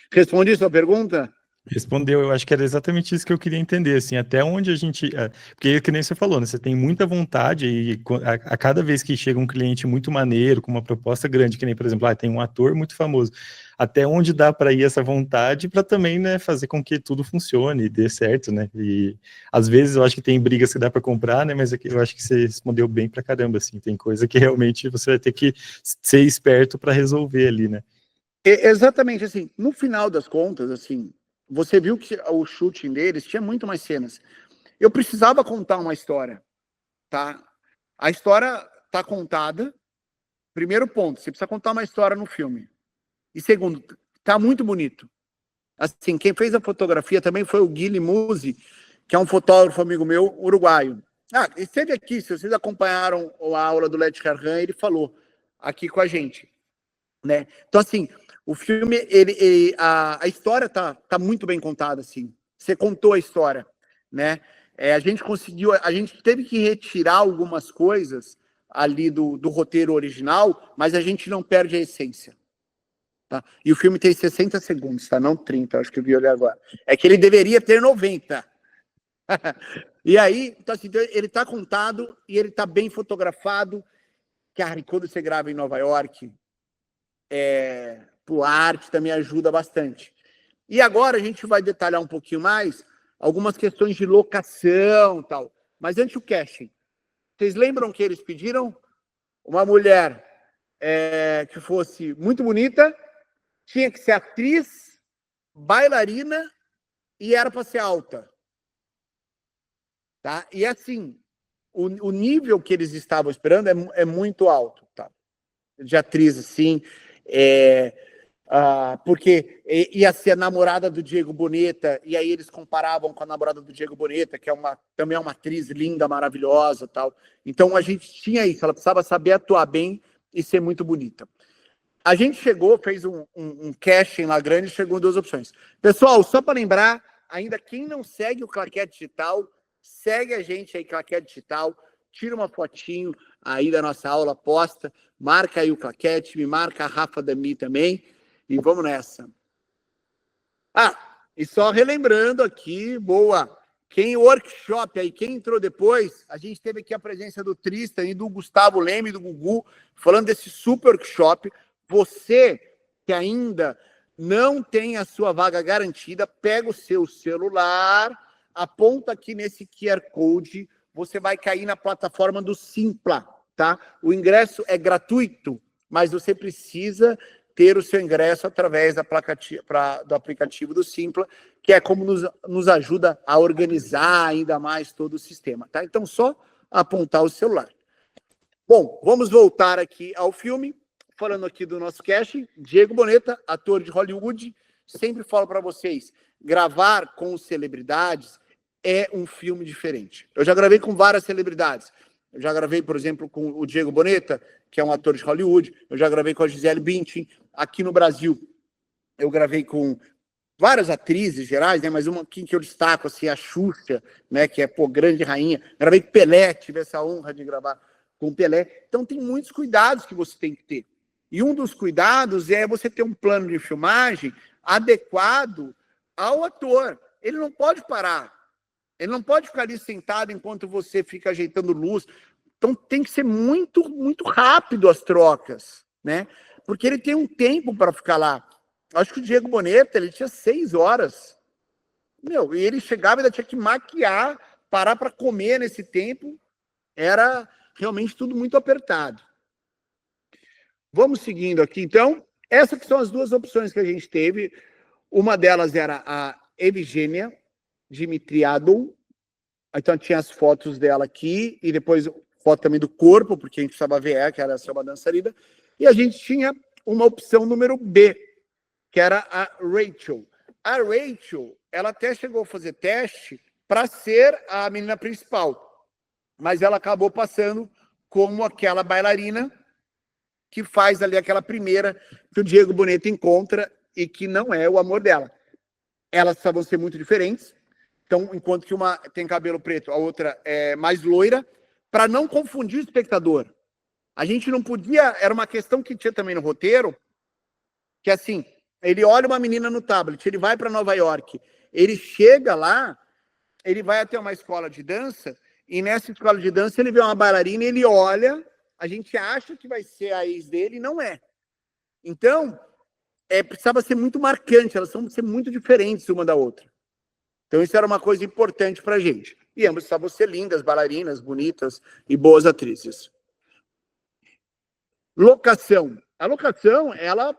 Respondi a sua pergunta? Respondeu, eu acho que era exatamente isso que eu queria entender, assim, até onde a gente... Porque, que nem você falou, né, você tem muita vontade e a cada vez que chega um cliente muito maneiro, com uma proposta grande, que nem, por exemplo, tem um ator muito famoso, até onde dá para ir essa vontade para também, né, fazer com que tudo funcione e dê certo, né, e às vezes eu acho que tem brigas que dá para comprar, né, mas aqui eu acho que você respondeu bem pra caramba, assim, tem coisa que realmente você vai ter que ser esperto para resolver ali, né. Exatamente, assim, no final das contas, assim, você viu que o shooting deles tinha muito mais cenas. Eu precisava contar uma história, tá? A história tá contada. Primeiro ponto, você precisa contar uma história no filme. E segundo, tá muito bonito. Assim, quem fez a fotografia também foi o Guilherme Musi, que é um fotógrafo amigo meu, uruguaio. Ele esteve aqui, se vocês acompanharam a aula do Led Carran, ele falou aqui com a gente, né? Então, assim, o filme, a história tá muito bem contada, assim. Você contou a história, né? A gente teve que retirar algumas coisas ali do roteiro original, mas a gente não perde a essência. Tá? E o filme tem 60 segundos, tá? Não 30, acho que eu vi ali agora. É que ele deveria ter 90. E aí, então, assim, ele tá contado e ele tá bem fotografado. Cara, e quando você grava em Nova York, a arte também ajuda bastante. E agora a gente vai detalhar um pouquinho mais algumas questões de locação e tal. Mas antes o casting. Vocês lembram que eles pediram uma mulher que fosse muito bonita, tinha que ser atriz, bailarina e era para ser alta. Tá? E assim, o nível que eles estavam esperando é muito alto. Tá? De atriz, assim... porque ia ser a namorada do Diego Boneta, e aí eles comparavam com a namorada do Diego Boneta, que também é uma atriz linda, maravilhosa, tal. Então a gente tinha isso, ela precisava saber atuar bem e ser muito bonita. A gente chegou, fez um casting lá grande, chegou em 2 opções. Pessoal, só para lembrar, ainda quem não segue o Claquete Digital, segue a gente aí, Claquete Digital, tira uma fotinho aí da nossa aula, posta, marca aí o Claquete, me marca a Rafa Dami também, e vamos nessa. E só relembrando aqui, quem workshop aí, quem entrou depois, a gente teve aqui a presença do Tristan e do Gustavo Leme, do Gugu, falando desse super workshop. Você que ainda não tem a sua vaga garantida, pega o seu celular, aponta aqui nesse QR Code, você vai cair na plataforma do Simpla. tá? O ingresso é gratuito, mas você precisa ter o seu ingresso através do aplicativo do Simpla, que é como nos ajuda a organizar ainda mais todo o sistema, tá? Então, só apontar o celular. Bom, vamos voltar aqui ao filme, falando aqui do nosso casting. Diego Boneta, ator de Hollywood. Sempre falo para vocês, gravar com celebridades é um filme diferente. Eu já gravei com várias celebridades. Eu já gravei, por exemplo, com o Diego Boneta, que é um ator de Hollywood. Eu já gravei com a Gisele Bündchen. Aqui no Brasil, eu gravei com várias atrizes gerais, né? Mas uma aqui que eu destaco, assim, a Xuxa, né? Que é, grande rainha. Gravei com Pelé, tive essa honra de gravar com Pelé. Então, tem muitos cuidados que você tem que ter. E um dos cuidados é você ter um plano de filmagem adequado ao ator. Ele não pode parar. Ele não pode ficar ali sentado enquanto você fica ajeitando luz. Então, tem que ser muito, muito rápido as trocas, né? Porque ele tem um tempo para ficar lá. Acho que o Diego Boneta, ele tinha 6 horas. E ele chegava e ainda tinha que maquiar, parar para comer nesse tempo. Era realmente tudo muito apertado. Vamos seguindo aqui, então. Essas que são as duas opções que a gente teve. Uma delas era a Evgenia Dimitriadou. Então, tinha as fotos dela aqui, e depois foto também do corpo, porque a gente precisava ver ela, que era uma dançarina. E a gente tinha uma opção número B, que era a Rachel. A Rachel, ela até chegou a fazer teste para ser a menina principal, mas ela acabou passando como aquela bailarina que faz ali aquela primeira que o Diego Boneta encontra e que não é o amor dela. Elas precisavam ser muito diferentes. Então, enquanto que uma tem cabelo preto, a outra é mais loira, para não confundir o espectador. A gente não podia... Era uma questão que tinha também no roteiro, que assim, ele olha uma menina no tablet, ele vai para Nova York, ele chega lá, ele vai até uma escola de dança, e nessa escola de dança ele vê uma bailarina, ele olha, a gente acha que vai ser a ex dele, e não é. Então, precisava ser muito marcante, elas precisam ser muito diferentes uma da outra. Então, isso era uma coisa importante para a gente. E ambas precisavam ser lindas, bailarinas, bonitas e boas atrizes. Locação. A locação, ela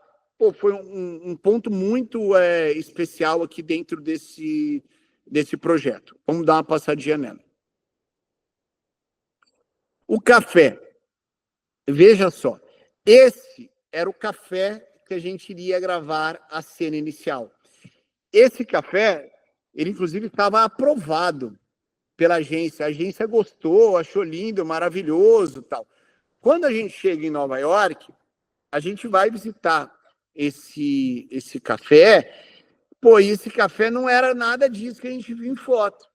foi um ponto muito especial aqui dentro desse projeto. Vamos dar uma passadinha nela. O café. Veja só. Esse era o café que a gente iria gravar a cena inicial. Esse café, ele inclusive estava aprovado pela agência. A agência gostou, achou lindo, maravilhoso, tal. Quando a gente chega em Nova York, a gente vai visitar esse café. Pô, e esse café não era nada disso que a gente viu em foto.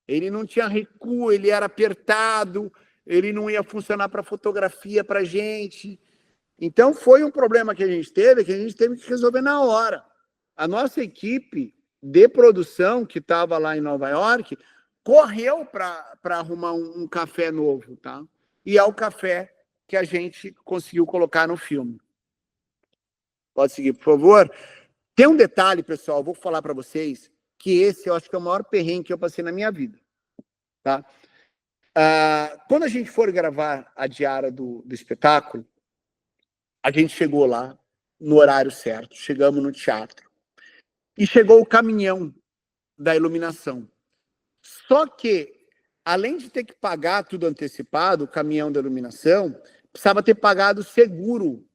Ele não tinha recuo, ele era apertado, ele não ia funcionar para fotografia para a gente. Então, foi um problema que a gente teve que resolver na hora. A nossa equipe de produção, que estava lá em Nova York, correu para arrumar um café novo, tá? E é o café que a gente conseguiu colocar no filme. Pode seguir, por favor. Tem um detalhe, pessoal, vou falar para vocês, que esse eu acho que é o maior perrengue que eu passei na minha vida, tá? Quando a gente for gravar a diária do espetáculo, a gente chegou lá no horário certo, chegamos no teatro, e chegou o caminhão da iluminação. Só que, além de ter que pagar tudo antecipado, o caminhão da iluminação, precisava ter pagado seguro.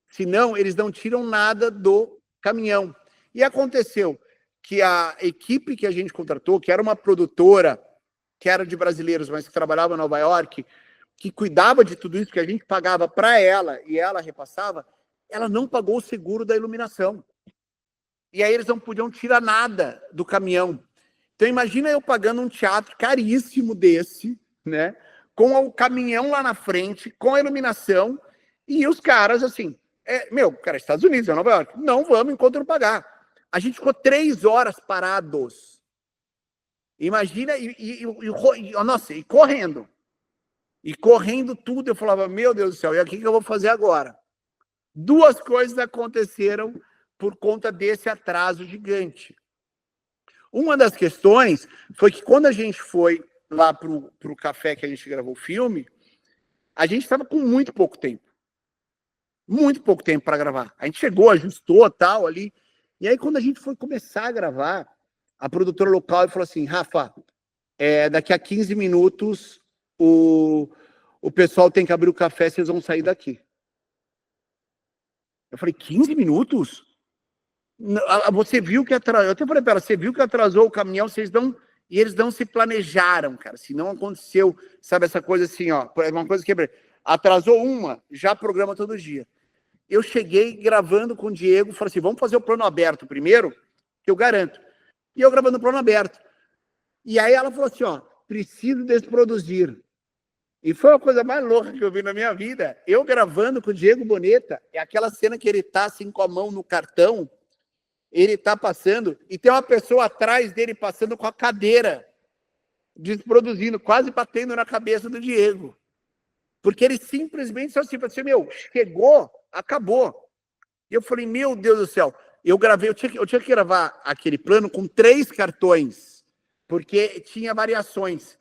Senão, eles não tiram nada do caminhão. E aconteceu que a equipe que a gente contratou, que era uma produtora, que era de brasileiros, mas que trabalhava em Nova York, que cuidava de tudo isso, que a gente pagava para ela e ela repassava, ela não pagou o seguro da iluminação. E aí eles não podiam tirar nada do caminhão. Então, imagina eu pagando um teatro caríssimo desse, né? Com o caminhão lá na frente, com a iluminação, e os caras, assim, cara, Estados Unidos, é Nova York, não vamos enquanto não pagar. A gente ficou 3 horas parados. Imagina, nossa, e correndo. E correndo tudo, eu falava, meu Deus do céu, e o que eu vou fazer agora? 2 coisas aconteceram por conta desse atraso gigante. Uma das questões foi que quando a gente foi lá pro café que a gente gravou o filme, a gente estava com muito pouco tempo para gravar. A gente chegou, ajustou tal ali, e aí quando a gente foi começar a gravar, a produtora local falou assim: Rafa, daqui a 15 minutos o pessoal tem que abrir o café, vocês vão sair daqui. Eu falei: 15 minutos? Você viu que atrasou? Eu até falei para ela: você viu que atrasou o caminhão, e eles não se planejaram, cara. Se não aconteceu, sabe, essa coisa assim, ó, uma coisa que atrasou já programa todo dia. Eu cheguei gravando com o Diego, falei assim: vamos fazer o plano aberto primeiro, que eu garanto. E eu gravando o plano aberto. E aí ela falou assim: ó, preciso desproduzir. E foi a coisa mais louca que eu vi na minha vida. Eu gravando com o Diego Boneta, é aquela cena que ele tá assim com a mão no cartão, ele tá passando, e tem uma pessoa atrás dele passando com a cadeira, desproduzindo, quase batendo na cabeça do Diego. Porque ele simplesmente só assim, meu, chegou, acabou. E eu falei: meu Deus do céu. Eu tinha que gravar aquele plano com 3 cartões, porque tinha variações.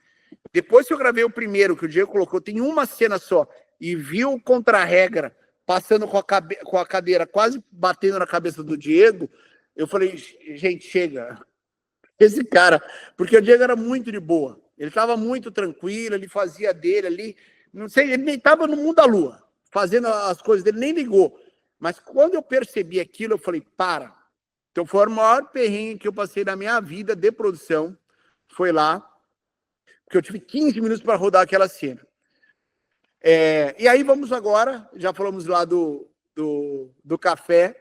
Depois que eu gravei o primeiro, que o Diego colocou, tem uma cena só, e viu o contra-regra passando com a cadeira, quase batendo na cabeça do Diego, eu falei: gente, chega. Esse cara, porque o Diego era muito de boa, ele estava muito tranquilo, ele fazia dele ali, não sei, ele nem estava no mundo da lua, fazendo as coisas dele, nem ligou. Mas quando eu percebi aquilo, eu falei: para. Então foi o maior perrengue que eu passei na minha vida de produção, foi lá, porque eu tive 15 minutos para rodar aquela cena. E aí vamos agora, já falamos lá do café,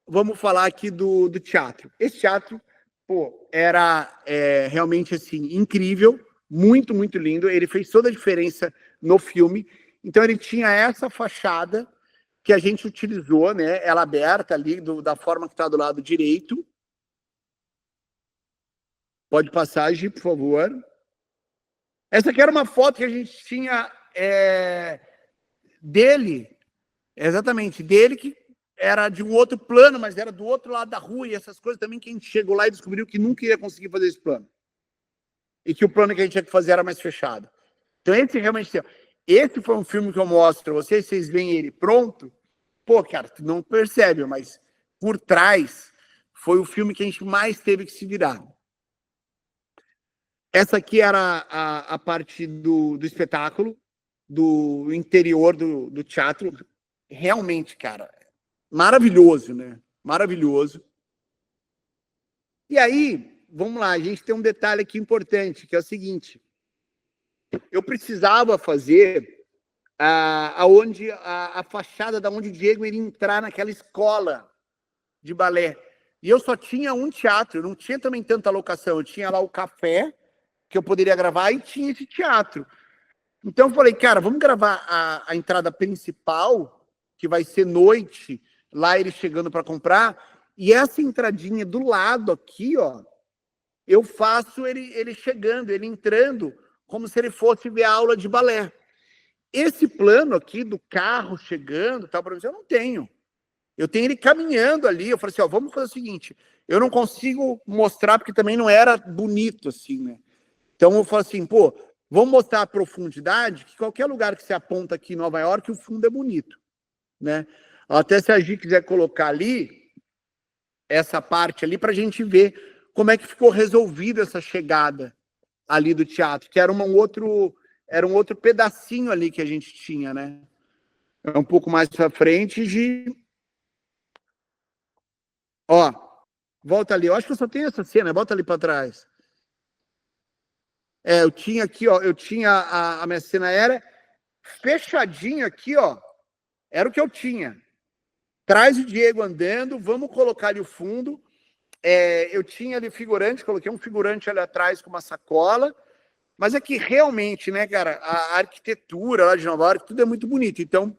vamos falar aqui do teatro. Esse teatro, pô, era realmente assim, incrível, muito, muito lindo. Ele fez toda a diferença no filme. Então ele tinha essa fachada que a gente utilizou, né? Ela aberta ali, da forma que está do lado direito. Pode passar, Gi, por favor. Essa aqui era uma foto que a gente tinha dele, exatamente, dele, que era de um outro plano, mas era do outro lado da rua, e essas coisas também, que a gente chegou lá e descobriu que nunca ia conseguir fazer esse plano. E que o plano que a gente tinha que fazer era mais fechado. Então esse foi um filme que eu mostro para vocês veem ele pronto, pô, cara, tu não percebe, mas por trás foi o filme que a gente mais teve que se virar. Essa aqui era a parte do espetáculo, do interior do teatro. Realmente, cara, maravilhoso, né? Maravilhoso. E aí, vamos lá, a gente tem um detalhe aqui importante, que é o seguinte: eu precisava fazer a fachada da onde o Diego iria entrar naquela escola de balé. E eu só tinha um teatro, eu não tinha também tanta locação. Eu tinha lá o café, que eu poderia gravar, e tinha esse teatro. Então eu falei: cara, vamos gravar a entrada principal, que vai ser noite, lá ele chegando para comprar, e essa entradinha do lado aqui, ó, eu faço ele chegando, ele entrando, como se ele fosse ver a aula de balé. Esse plano aqui do carro chegando, tal, eu não tenho. Eu tenho ele caminhando ali. Eu falei assim: ó, vamos fazer o seguinte, eu não consigo mostrar, porque também não era bonito assim, né? Então eu falo assim: pô, vamos mostrar a profundidade, que qualquer lugar que você aponta aqui em Nova York, o fundo é bonito, né? Até se a Gi quiser colocar ali, essa parte ali, para a gente ver como é que ficou resolvida essa chegada ali do teatro, que era um outro pedacinho ali que a gente tinha, né? É um pouco mais para frente, Gi. Ó, volta ali. Eu acho que eu só tenho essa cena, volta ali para trás. Eu tinha aqui, ó, eu tinha a minha cena era fechadinha aqui, ó. Era o que eu tinha. Traz o Diego andando, vamos colocar ali o fundo. Eu tinha ali figurante, coloquei um figurante ali atrás com uma sacola. Mas é que realmente, né, cara, a arquitetura lá de Nova York, tudo é muito bonito. Então,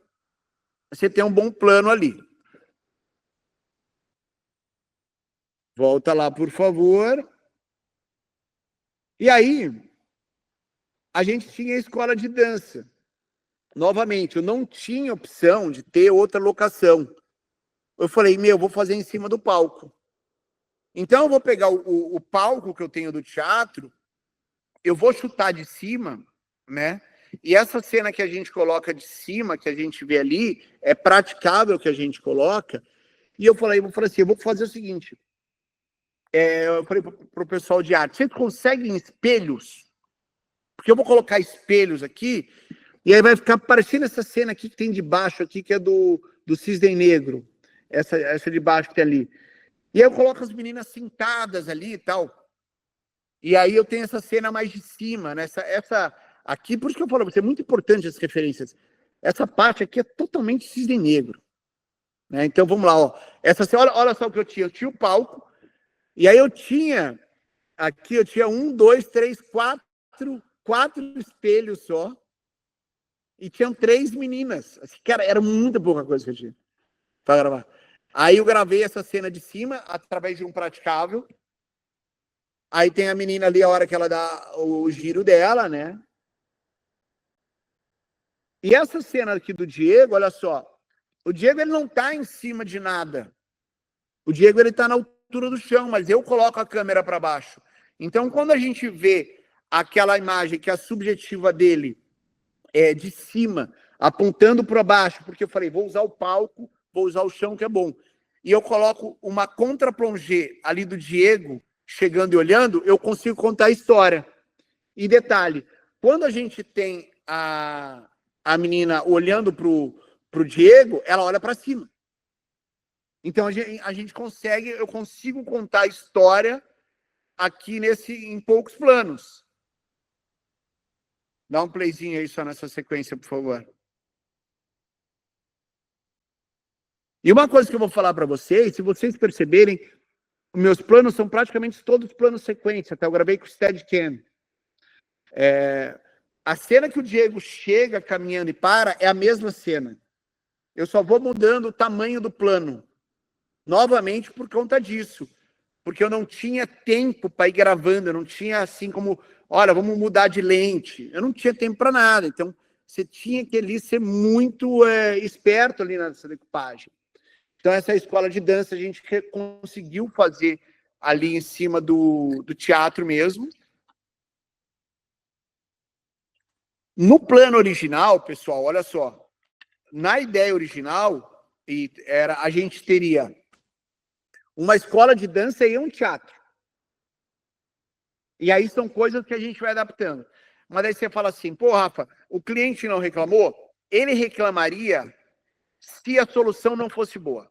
você tem um bom plano ali. Volta lá, por favor. E aí, a gente tinha a escola de dança. Novamente, eu não tinha opção de ter outra locação. Eu falei: vou fazer em cima do palco. Então, eu vou pegar o palco que eu tenho do teatro eu vou chutar de cima, né? E essa cena que a gente coloca de cima, que a gente vê ali, é praticável que a gente coloca. E eu falei assim, eu vou fazer o seguinte. Eu falei para o pessoal de arte, vocês conseguem espelhos? Porque eu vou colocar espelhos aqui, e aí vai ficar parecendo essa cena aqui que tem de baixo, aqui, que é do Cisne Negro. Essa de baixo que tem ali. E aí eu coloco as meninas sentadas ali e tal. E aí eu tenho essa cena mais de cima, né? Essa aqui, por isso que eu falo, é muito importante as referências. Essa parte aqui é totalmente Cisne Negro. Né? Então vamos lá, ó. Olha só o que eu tinha. Eu tinha o palco, e aí eu tinha, aqui eu tinha 1, 2, 3, 4 espelhos só, e tinham 3 meninas. Assim, cara, era muita pouca coisa que eu tinha para gravar. Aí eu gravei essa cena de cima, através de um praticável. Aí tem a menina ali, a hora que ela dá o giro dela, né? E essa cena aqui do Diego, olha só. O Diego, ele não tá em cima de nada. O Diego, ele tá na altura do chão, mas eu coloco a câmera para baixo. Então, quando a gente vê aquela imagem que a subjetiva dele é de cima, apontando para baixo, porque eu falei, vou usar o palco, vou usar o chão, que é bom. E eu coloco uma contra-plongée ali do Diego, chegando e olhando, eu consigo contar a história. E detalhe, quando a gente tem a menina olhando pro Diego, ela olha para cima. Então a gente consegue, eu consigo contar a história aqui em poucos planos. Dá um playzinho aí só nessa sequência, por favor. E uma coisa que eu vou falar para vocês, se vocês perceberem, meus planos são praticamente todos planos sequência, até eu gravei com o Steadicam. A cena que o Diego chega caminhando e para é a mesma cena. Eu só vou mudando o tamanho do plano. Novamente por conta disso. Porque eu não tinha tempo para ir gravando, eu não tinha assim como, olha, vamos mudar de lente. Eu não tinha tempo para nada. Então, você tinha que ali ser muito esperto ali nessa decupagem. Então, essa escola de dança a gente conseguiu fazer ali em cima do teatro mesmo. No plano original, pessoal, olha só. Na ideia original, a gente teria uma escola de dança e um teatro. E aí são coisas que a gente vai adaptando. Mas aí você fala assim, pô, Rafa, o cliente não reclamou? Ele reclamaria se a solução não fosse boa.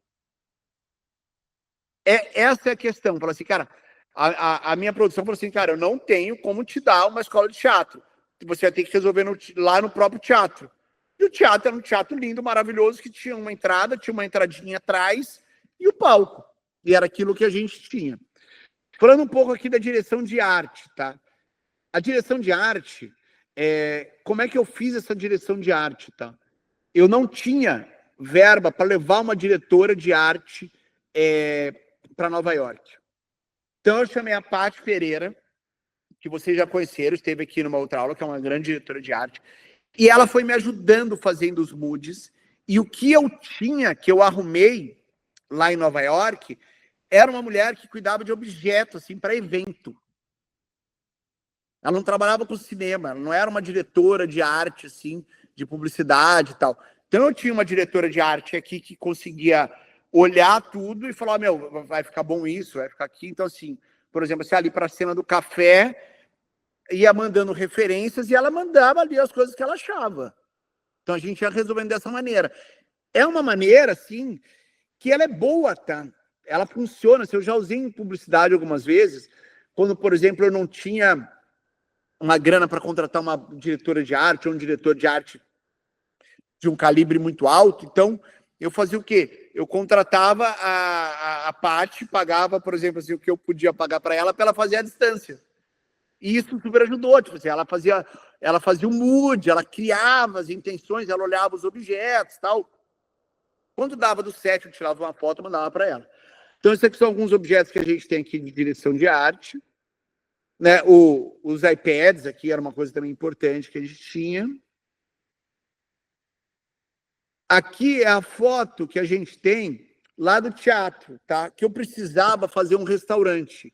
Essa é a questão. Fala assim, cara, a minha produção falou assim, cara, eu não tenho como te dar uma escola de teatro. Você vai ter que resolver lá no próprio teatro. E o teatro era um teatro lindo, maravilhoso, que tinha uma entrada, tinha uma entradinha atrás e o palco. E era aquilo que a gente tinha. Falando um pouco aqui da direção de arte, tá? A direção de arte, como é que eu fiz essa direção de arte, tá? Eu não tinha verba para levar uma diretora de arte para Nova York. Então eu chamei a Paty Pereira, que vocês já conheceram, esteve aqui numa outra aula, que é uma grande diretora de arte, e ela foi me ajudando fazendo os moods, e o que eu tinha, que eu arrumei lá em Nova York, era uma mulher que cuidava de objetos, assim, para evento. Ela não trabalhava com cinema, ela não era uma diretora de arte, assim, de publicidade e tal. Então eu tinha uma diretora de arte aqui que conseguia olhar tudo e falar, meu, vai ficar bom isso, vai ficar aqui. Então, assim, por exemplo, assim, ali para a cena do café, ia mandando referências e ela mandava ali as coisas que ela achava. Então a gente ia resolvendo dessa maneira. É uma maneira, assim, que ela é boa, tá? Ela funciona. Eu já usei em publicidade algumas vezes, quando, por exemplo, eu não tinha uma grana para contratar uma diretora de arte ou um diretor de arte de um calibre muito alto. Então, eu fazia o quê? Eu contratava a Paty, pagava, por exemplo, assim, o que eu podia pagar para ela fazer à distância. E isso super ajudou. Tipo assim, ela fazia o mood, ela criava as intenções, ela olhava os objetos e tal. Quando dava do set, eu tirava uma foto e mandava para ela. Então, esses aqui são alguns objetos que a gente tem aqui de direção de arte. Né? Os iPads aqui era uma coisa também importante que a gente tinha. Aqui é a foto que a gente tem lá do teatro, tá? Que eu precisava fazer um restaurante.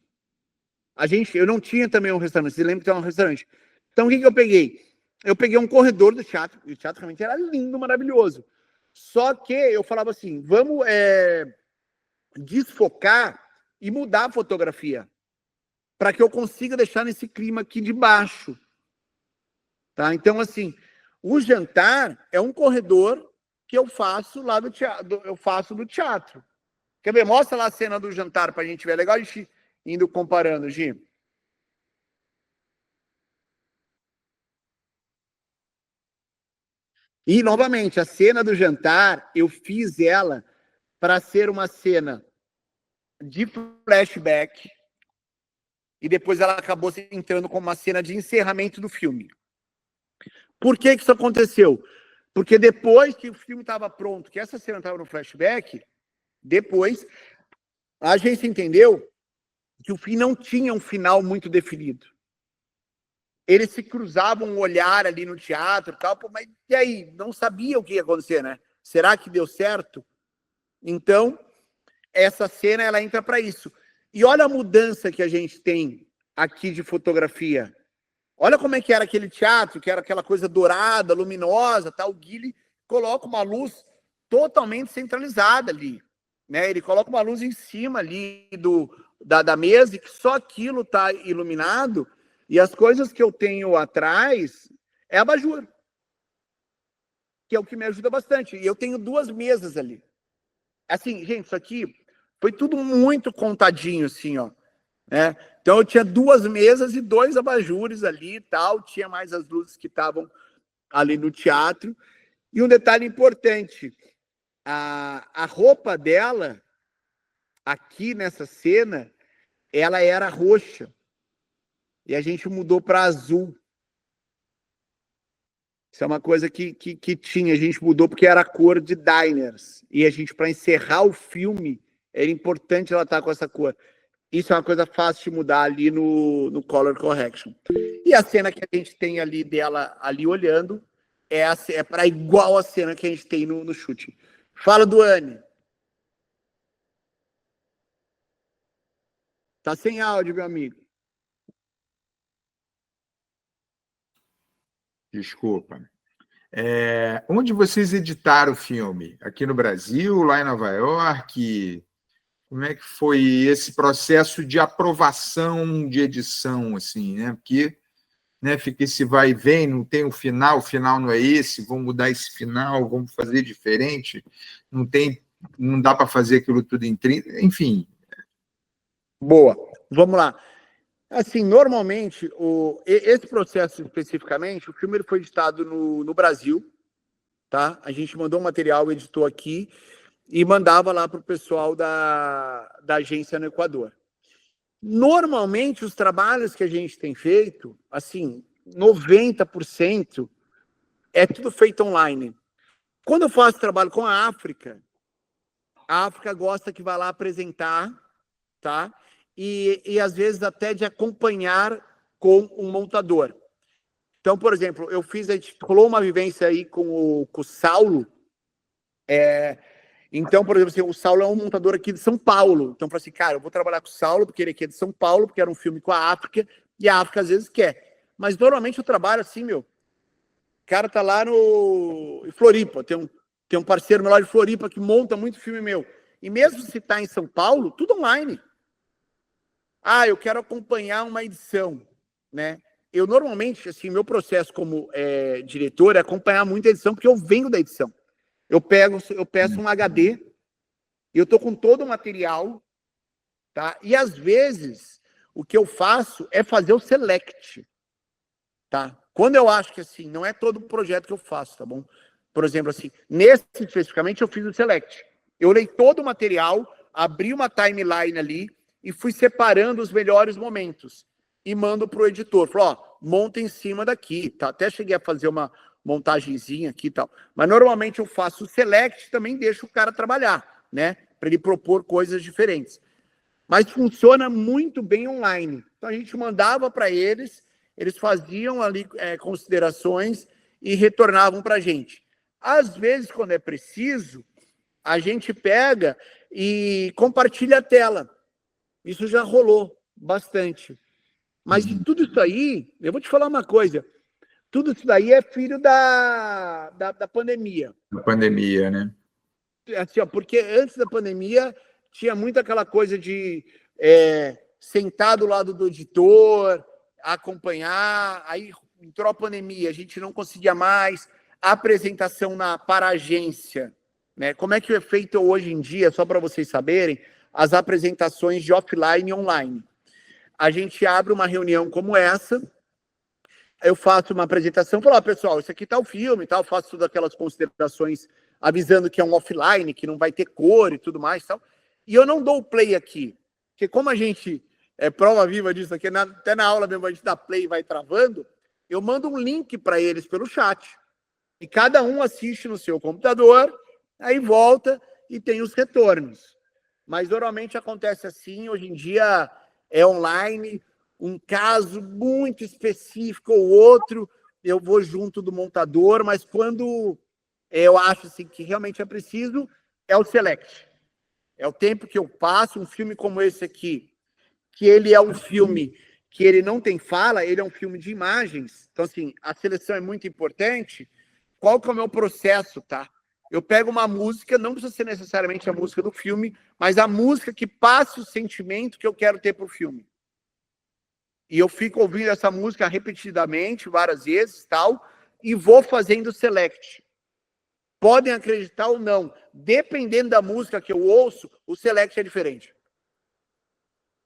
eu não tinha também um restaurante, você lembra que tem um restaurante. Então, o que eu peguei? Eu peguei um corredor do teatro, e o teatro realmente era lindo, maravilhoso. Só que eu falava assim, vamos desfocar e mudar a fotografia, para que eu consiga deixar nesse clima aqui de baixo. Tá? Então, assim, o jantar é um corredor que eu faço lá do teatro, eu faço do teatro. Quer ver? Mostra lá a cena do jantar para a gente ver. É legal a gente indo comparando, Gi. E, novamente, a cena do jantar, eu fiz ela para ser uma cena de flashback e depois ela acabou entrando como uma cena de encerramento do filme. Por que isso aconteceu? Porque depois que o filme estava pronto, que essa cena estava no flashback, depois a agência entendeu que o filme não tinha um final muito definido. Eles se cruzavam um olhar ali no teatro e tal, mas e aí? Não sabia o que ia acontecer, né? Será que deu certo? Então, essa cena, ela entra para isso. E olha a mudança que a gente tem aqui de fotografia. Olha como é que era aquele teatro, que era aquela coisa dourada, luminosa, tal. O Guile coloca uma luz totalmente centralizada ali, né? Ele coloca uma luz em cima ali da mesa e que só aquilo está iluminado. E as coisas que eu tenho atrás é abajur, que é o que me ajuda bastante. E eu tenho 2 mesas ali. Assim, gente, isso aqui foi tudo muito contadinho, assim, ó. Né? Então eu tinha 2 mesas e 2 abajures ali e tal. Tinha mais as luzes que estavam ali no teatro. E um detalhe importante, a roupa dela, aqui nessa cena, ela era roxa. E a gente mudou para azul. Isso é uma coisa que tinha, a gente mudou porque era a cor de Diners. E a gente, para encerrar o filme, era importante ela estar com essa cor. Isso é uma coisa fácil de mudar ali no Color Correction. E a cena que a gente tem ali dela, ali olhando, é para igual a cena que a gente tem no chute. Fala, Duane. Tá sem áudio, meu amigo. Desculpa. Onde vocês editaram o filme? Aqui no Brasil, lá em Nova York? Como é que foi esse processo de aprovação de edição, assim, né? Porque, né, fica esse vai e vem, não tem o final não é esse, vamos mudar esse final, vamos fazer diferente, não dá para fazer aquilo tudo em 30, enfim. Boa, vamos lá. Assim, normalmente, esse processo especificamente, o filme ele foi editado no Brasil, tá? A gente mandou um material, editou aqui e mandava lá para o pessoal da agência no Equador. Normalmente, os trabalhos que a gente tem feito, assim, 90% é tudo feito online. Quando eu faço trabalho com a África gosta que vá lá apresentar, tá? E às vezes até de acompanhar com um montador. Então, por exemplo, rolou uma vivência aí com o Saulo. Então, por exemplo, assim, o Saulo é um montador aqui de São Paulo. Então, eu falei assim, cara, eu vou trabalhar com o Saulo, porque ele aqui é de São Paulo, porque era um filme com a África, e a África às vezes quer. Mas normalmente eu trabalho assim, meu. O cara tá lá em Floripa, tem um parceiro meu lá de Floripa que monta muito filme meu. E mesmo se tá em São Paulo, tudo online. Eu quero acompanhar uma edição, né? Eu normalmente, assim, meu processo como diretor é acompanhar muito a edição, porque eu venho da edição. Eu peço um HD, eu tô com todo o material, tá? E às vezes o que eu faço é fazer o select, tá? Quando eu acho que assim, não é todo projeto que eu faço, tá bom? Por exemplo, assim, nesse especificamente eu fiz o select. Eu olhei todo o material, abri uma timeline ali e fui separando os melhores momentos e mando pro editor. Falei, monta em cima daqui, tá? Até cheguei a fazer uma montagenzinha aqui e tal. Mas normalmente eu faço o select e também deixo o cara trabalhar, né? Para ele propor coisas diferentes. Mas funciona muito bem online. Então a gente mandava para eles faziam ali considerações e retornavam para a gente. Às vezes, quando é preciso, a gente pega e compartilha a tela. Isso já rolou bastante. Mas de tudo isso aí, eu vou te falar uma coisa, tudo isso daí é filho da pandemia. Da pandemia, né? Assim, ó, porque antes da pandemia tinha muito aquela coisa de sentar do lado do editor, acompanhar, aí entrou a pandemia, a gente não conseguia mais, a apresentação para a agência, né? Como é que é feito hoje em dia, só para vocês saberem, as apresentações de offline e online. A gente abre uma reunião como essa, eu faço uma apresentação, falo, pessoal, isso aqui tá o filme, tal, faço todas aquelas considerações, avisando que é um offline, que não vai ter cor e tudo mais, tal. E eu não dou o play aqui, porque como a gente é prova viva disso aqui, até na aula mesmo a gente dá play e vai travando, eu mando um link para eles pelo chat, e cada um assiste no seu computador, aí volta e tem os retornos. Mas normalmente acontece assim, hoje em dia é online, um caso muito específico ou outro, eu vou junto do montador, mas quando eu acho assim, que realmente é preciso, é o select. É o tempo que eu passo, um filme como esse aqui, que ele é um filme que ele não tem fala, ele é um filme de imagens, então assim, a seleção é muito importante. Qual que é o meu processo, tá? Eu pego uma música, não precisa ser necessariamente a música do filme, mas a música que passe o sentimento que eu quero ter para o filme. E eu fico ouvindo essa música repetidamente, várias vezes, tal, e vou fazendo select. Podem acreditar ou não, dependendo da música que eu ouço, o select é diferente.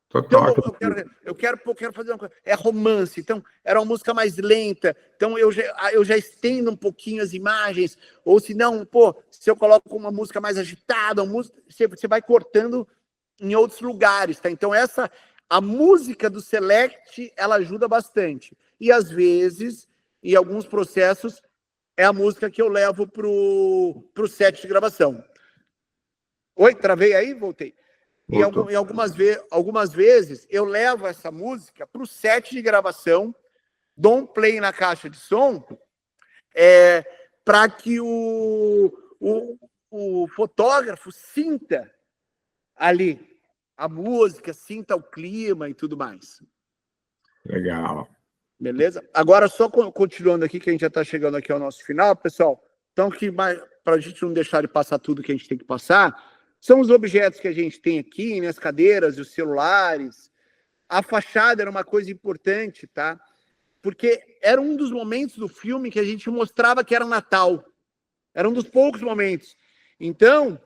Total. Então, eu quero fazer uma coisa. É romance, então era uma música mais lenta, então eu já estendo um pouquinho as imagens, ou se não, se eu coloco uma música mais agitada, você vai cortando em outros lugares, tá? Então a música do select, ela ajuda bastante. E às vezes, em alguns processos, é a música que eu levo pro set de gravação. Oi, travei aí? Voltei. E algumas vezes eu levo essa música para o set de gravação, dou um play na caixa de som, para que o fotógrafo sinta ali a música, sinta o clima e tudo mais. Legal. Beleza? Agora, só continuando aqui, que a gente já está chegando aqui ao nosso final, pessoal, então, para a gente não deixar de passar tudo que a gente tem que passar, são os objetos que a gente tem aqui, né, as cadeiras, os celulares. A fachada era uma coisa importante, tá? Porque era um dos momentos do filme que a gente mostrava que era Natal. Era um dos poucos momentos. Então,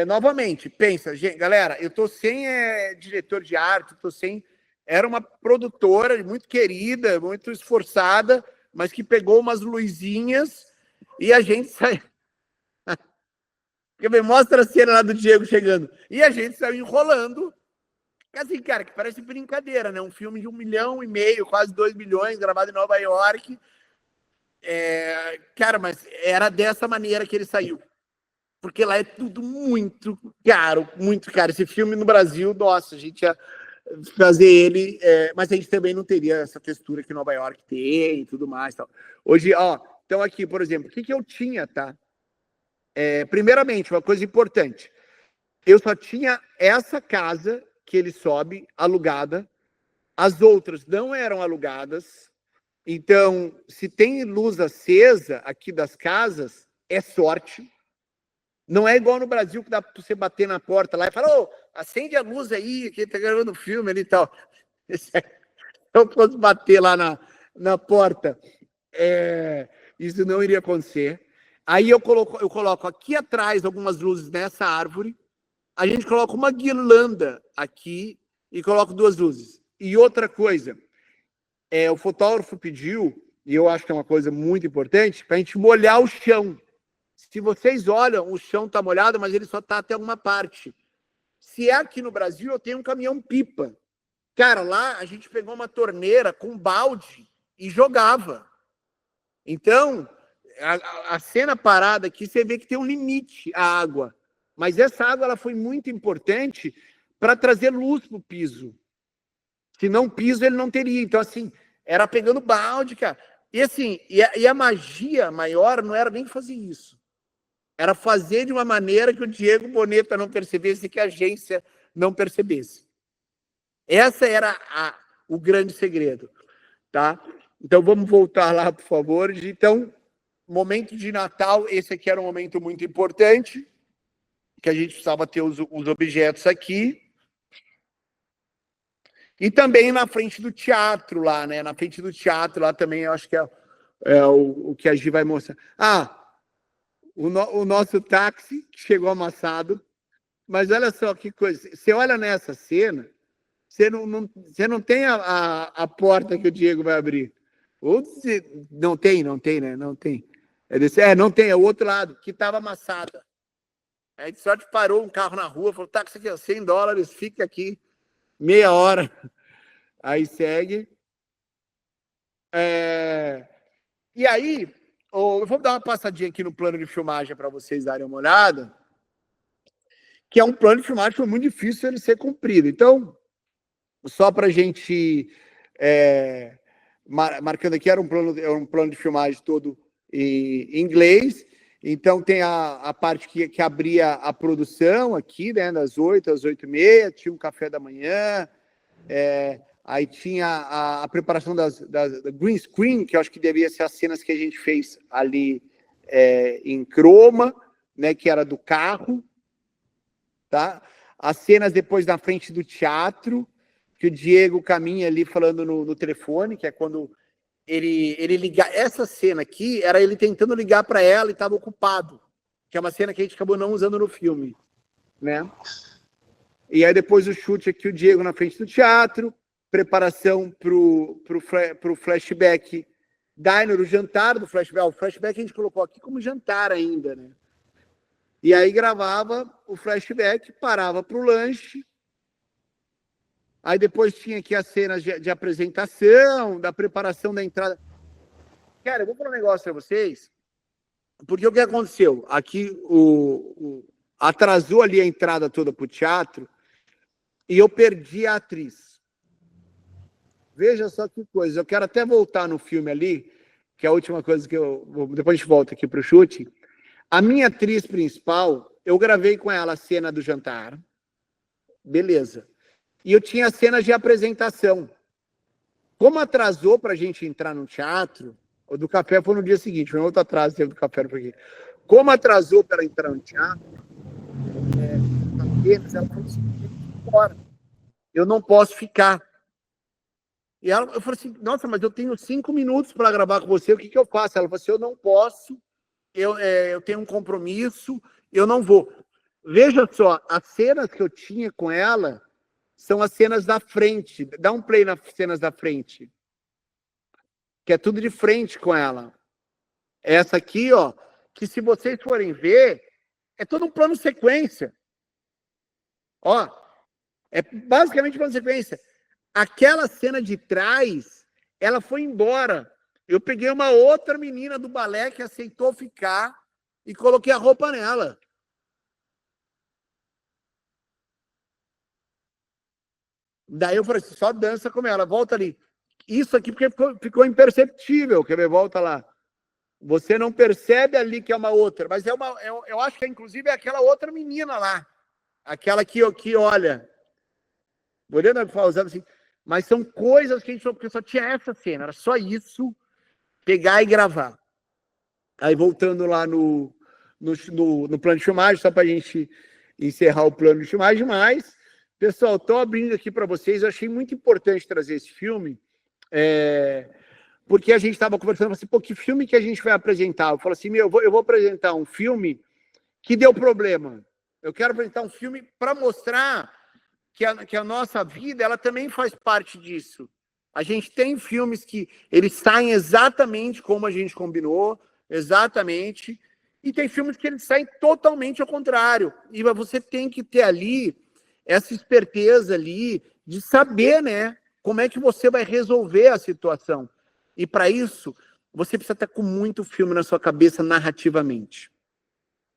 novamente, pensa, gente, galera, eu tô sem diretor de arte, tô sem... Era uma produtora muito querida, muito esforçada, mas que pegou umas luzinhas e a gente saiu... Mostra a cena lá do Diego chegando. E a gente saiu enrolando. Assim, cara, que parece brincadeira, né? Um filme de 1,5 milhão, quase 2 milhões, gravado em Nova York. Cara, mas era dessa maneira que ele saiu. Porque lá é tudo muito caro, muito caro. Esse filme no Brasil, nossa, a gente ia fazer ele, mas a gente também não teria essa textura que Nova York tem e tudo mais. Tal. Hoje, então aqui, por exemplo, o que eu tinha, tá? Primeiramente, uma coisa importante, eu só tinha essa casa que ele sobe alugada, as outras não eram alugadas, então se tem luz acesa aqui das casas, é sorte, não é igual no Brasil que dá para você bater na porta lá e falar, acende a luz aí, que tá gravando filme ali e tal. Se eu fosse bater lá na porta, isso não iria acontecer. Aí eu coloco aqui atrás algumas luzes nessa árvore, a gente coloca uma guirlanda aqui e coloca 2 luzes. E outra coisa, o fotógrafo pediu, e eu acho que é uma coisa muito importante, para a gente molhar o chão. Se vocês olham, o chão está molhado, mas ele só está até uma parte. Se é aqui no Brasil, eu tenho um caminhão-pipa. Cara, lá a gente pegou uma torneira com balde e jogava. Então... A cena parada aqui, você vê que tem um limite à água. Mas essa água ela foi muito importante para trazer luz para o piso. Se não piso, ele não teria. Então, assim, era pegando balde, cara. E assim, e a magia maior não era nem fazer isso. Era fazer de uma maneira que o Diego Boneta não percebesse e que a agência não percebesse. Essa era o grande segredo, tá? Então, vamos voltar lá, por favor. Então, momento de Natal, esse aqui era um momento muito importante, que a gente precisava ter os objetos aqui. E também na frente do teatro lá, né? Na frente do teatro lá também, eu acho que é o que a Gi vai mostrar. O nosso táxi, que chegou amassado. Mas olha só que coisa. Você olha nessa cena, você não tem a porta que o Diego vai abrir. Ou não tem, né? Não tem. Não tem, é o outro lado, que estava amassada. A gente só parou um carro na rua, falou, táxi aqui, $100, fica aqui meia hora. Aí segue. E aí, eu vou dar uma passadinha aqui no plano de filmagem para vocês darem uma olhada, que é um plano de filmagem que foi muito difícil ele ser cumprido. Então, só para a gente marcando aqui, era um plano de filmagem todo em inglês. Então, tem a parte que abria a produção aqui, né, das 8 às 8h30, tinha um café da manhã, aí tinha a preparação da green screen, que eu acho que devia ser as cenas que a gente fez ali em croma, né, que era do carro, tá? As cenas depois na frente do teatro, que o Diego caminha ali falando no telefone, que é quando ele liga. Essa cena aqui era ele tentando ligar para ela e estava ocupado, que é uma cena que a gente acabou não usando no filme, né? E aí depois o chute aqui, o Diego na frente do teatro, preparação pro flashback diner, o jantar do flashback. O flashback a gente colocou aqui como jantar ainda, né? E aí gravava o flashback, parava para o lanche. Aí depois tinha aqui as cenas de apresentação, da preparação da entrada. Cara, eu vou falar um negócio para vocês, porque o que aconteceu? Aqui atrasou ali a entrada toda para o teatro e eu perdi a atriz. Veja só que coisa. Eu quero até voltar no filme ali, que é a última coisa que depois a gente volta aqui para o chute. A minha atriz principal, eu gravei com ela a cena do jantar. Beleza. E eu tinha cenas de apresentação. Como atrasou para a gente entrar no teatro, o do café foi no dia seguinte, foi um outro atraso, teve do café por aqui. Como atrasou para entrar no teatro, ela falou assim, embora. Eu não posso ficar. E eu falei assim, nossa, mas eu tenho 5 minutos para gravar com você, o que eu faço? Ela falou assim, eu não posso, eu tenho um compromisso, eu não vou. Veja só, as cenas que eu tinha com ela são as cenas da frente. Dá um play nas cenas da frente. Que é tudo de frente com ela. Essa aqui, ó, que se vocês forem ver, é todo um plano sequência. Ó, é basicamente plano sequência. Aquela cena de trás, ela foi embora. Eu peguei uma outra menina do balé que aceitou ficar e coloquei a roupa nela. Daí eu falei assim, só dança com ela, volta ali. Isso aqui porque ficou imperceptível, quer ver? Volta lá. Você não percebe ali que é uma outra, mas eu acho que inclusive é aquela outra menina lá. Aquela que olha. Olhando assim, mas são coisas que a gente porque só tinha essa cena, era só isso, pegar e gravar. Aí voltando lá no plano de filmagem, só para a gente encerrar o plano de filmagem, mas, pessoal, estou abrindo aqui para vocês, eu achei muito importante trazer esse filme, porque a gente estava conversando assim, pô, que filme que a gente vai apresentar? Eu falo assim, eu vou apresentar um filme que deu problema. Eu quero apresentar um filme para mostrar que a nossa vida, ela também faz parte disso. A gente tem filmes que eles saem exatamente como a gente combinou, exatamente, e tem filmes que eles saem totalmente ao contrário. E você tem que ter ali essa esperteza ali de saber, né, como é que você vai resolver a situação. E para isso, você precisa estar com muito filme na sua cabeça narrativamente.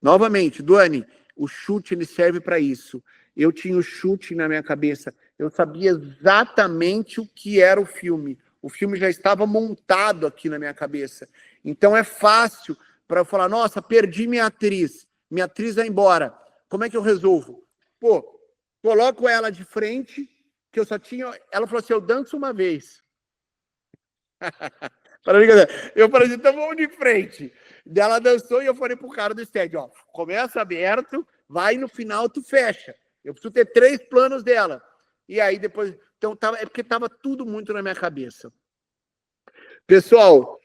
Novamente, Duane, o chute ele serve para isso. Eu tinha o chute na minha cabeça. Eu sabia exatamente o que era o filme. O filme já estava montado aqui na minha cabeça. Então é fácil para eu falar, nossa, perdi minha atriz. Minha atriz vai embora. Como é que eu resolvo? Pô, coloco ela de frente, que eu só tinha... Ela falou assim, eu danço uma vez. Para brincadeira. Eu falei assim, então vamos de frente. Ela dançou e eu falei pro cara do stand, ó, começa aberto, vai no final, tu fecha. Eu preciso ter 3 planos dela. E aí depois... Então, é porque estava tudo muito na minha cabeça. Pessoal,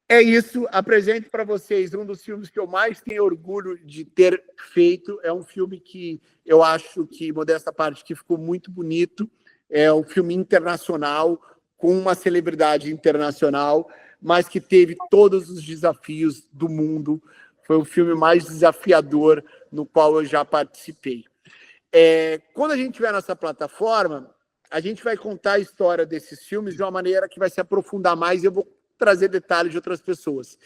é isso. Apresento para vocês um dos filmes que eu mais tenho orgulho de ter feito. É um filme que eu acho que, modesta parte, que ficou muito bonito. É um filme internacional, com uma celebridade internacional, mas que teve todos os desafios do mundo. Foi o filme mais desafiador no qual eu já participei. Quando a gente tiver nessa plataforma, a gente vai contar a história desses filmes de uma maneira que vai se aprofundar mais e eu vou trazer detalhes de outras pessoas.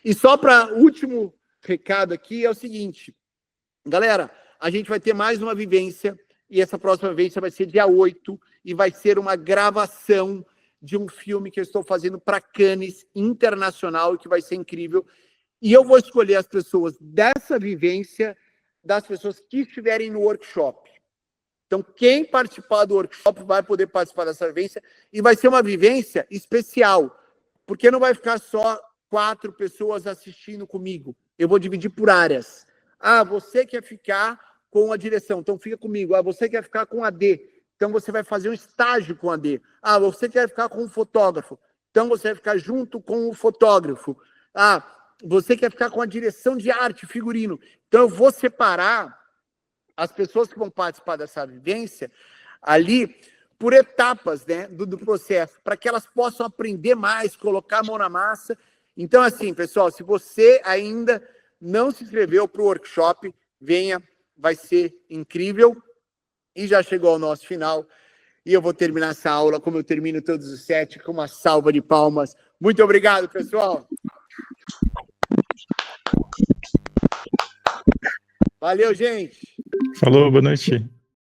E só para último recado aqui é o seguinte, galera, a gente vai ter mais uma vivência e essa próxima vivência vai ser dia 8 e vai ser uma gravação de um filme que eu estou fazendo para Cannes Internacional, que vai ser incrível. E eu vou escolher as pessoas dessa vivência, das pessoas que estiverem no workshop. Então, quem participar do workshop vai poder participar dessa vivência e vai ser uma vivência especial, porque não vai ficar só 4 pessoas assistindo comigo. Eu vou dividir por áreas. Ah, você quer ficar com a direção, então fica comigo. Ah, você quer ficar com a D, então você vai fazer um estágio com a D. Ah, você quer ficar com o fotógrafo, então você vai ficar junto com o fotógrafo. Ah, você quer ficar com a direção de arte, figurino. Então eu vou separar as pessoas que vão participar dessa vivência ali por etapas, né, do processo, para que elas possam aprender mais, colocar a mão na massa. Então, assim, pessoal, se você ainda não se inscreveu para o workshop, venha, vai ser incrível. E já chegou ao nosso final. E eu vou terminar essa aula, como eu termino todos os 7, com uma salva de palmas. Muito obrigado, pessoal. Valeu, gente. Falou, boa noite.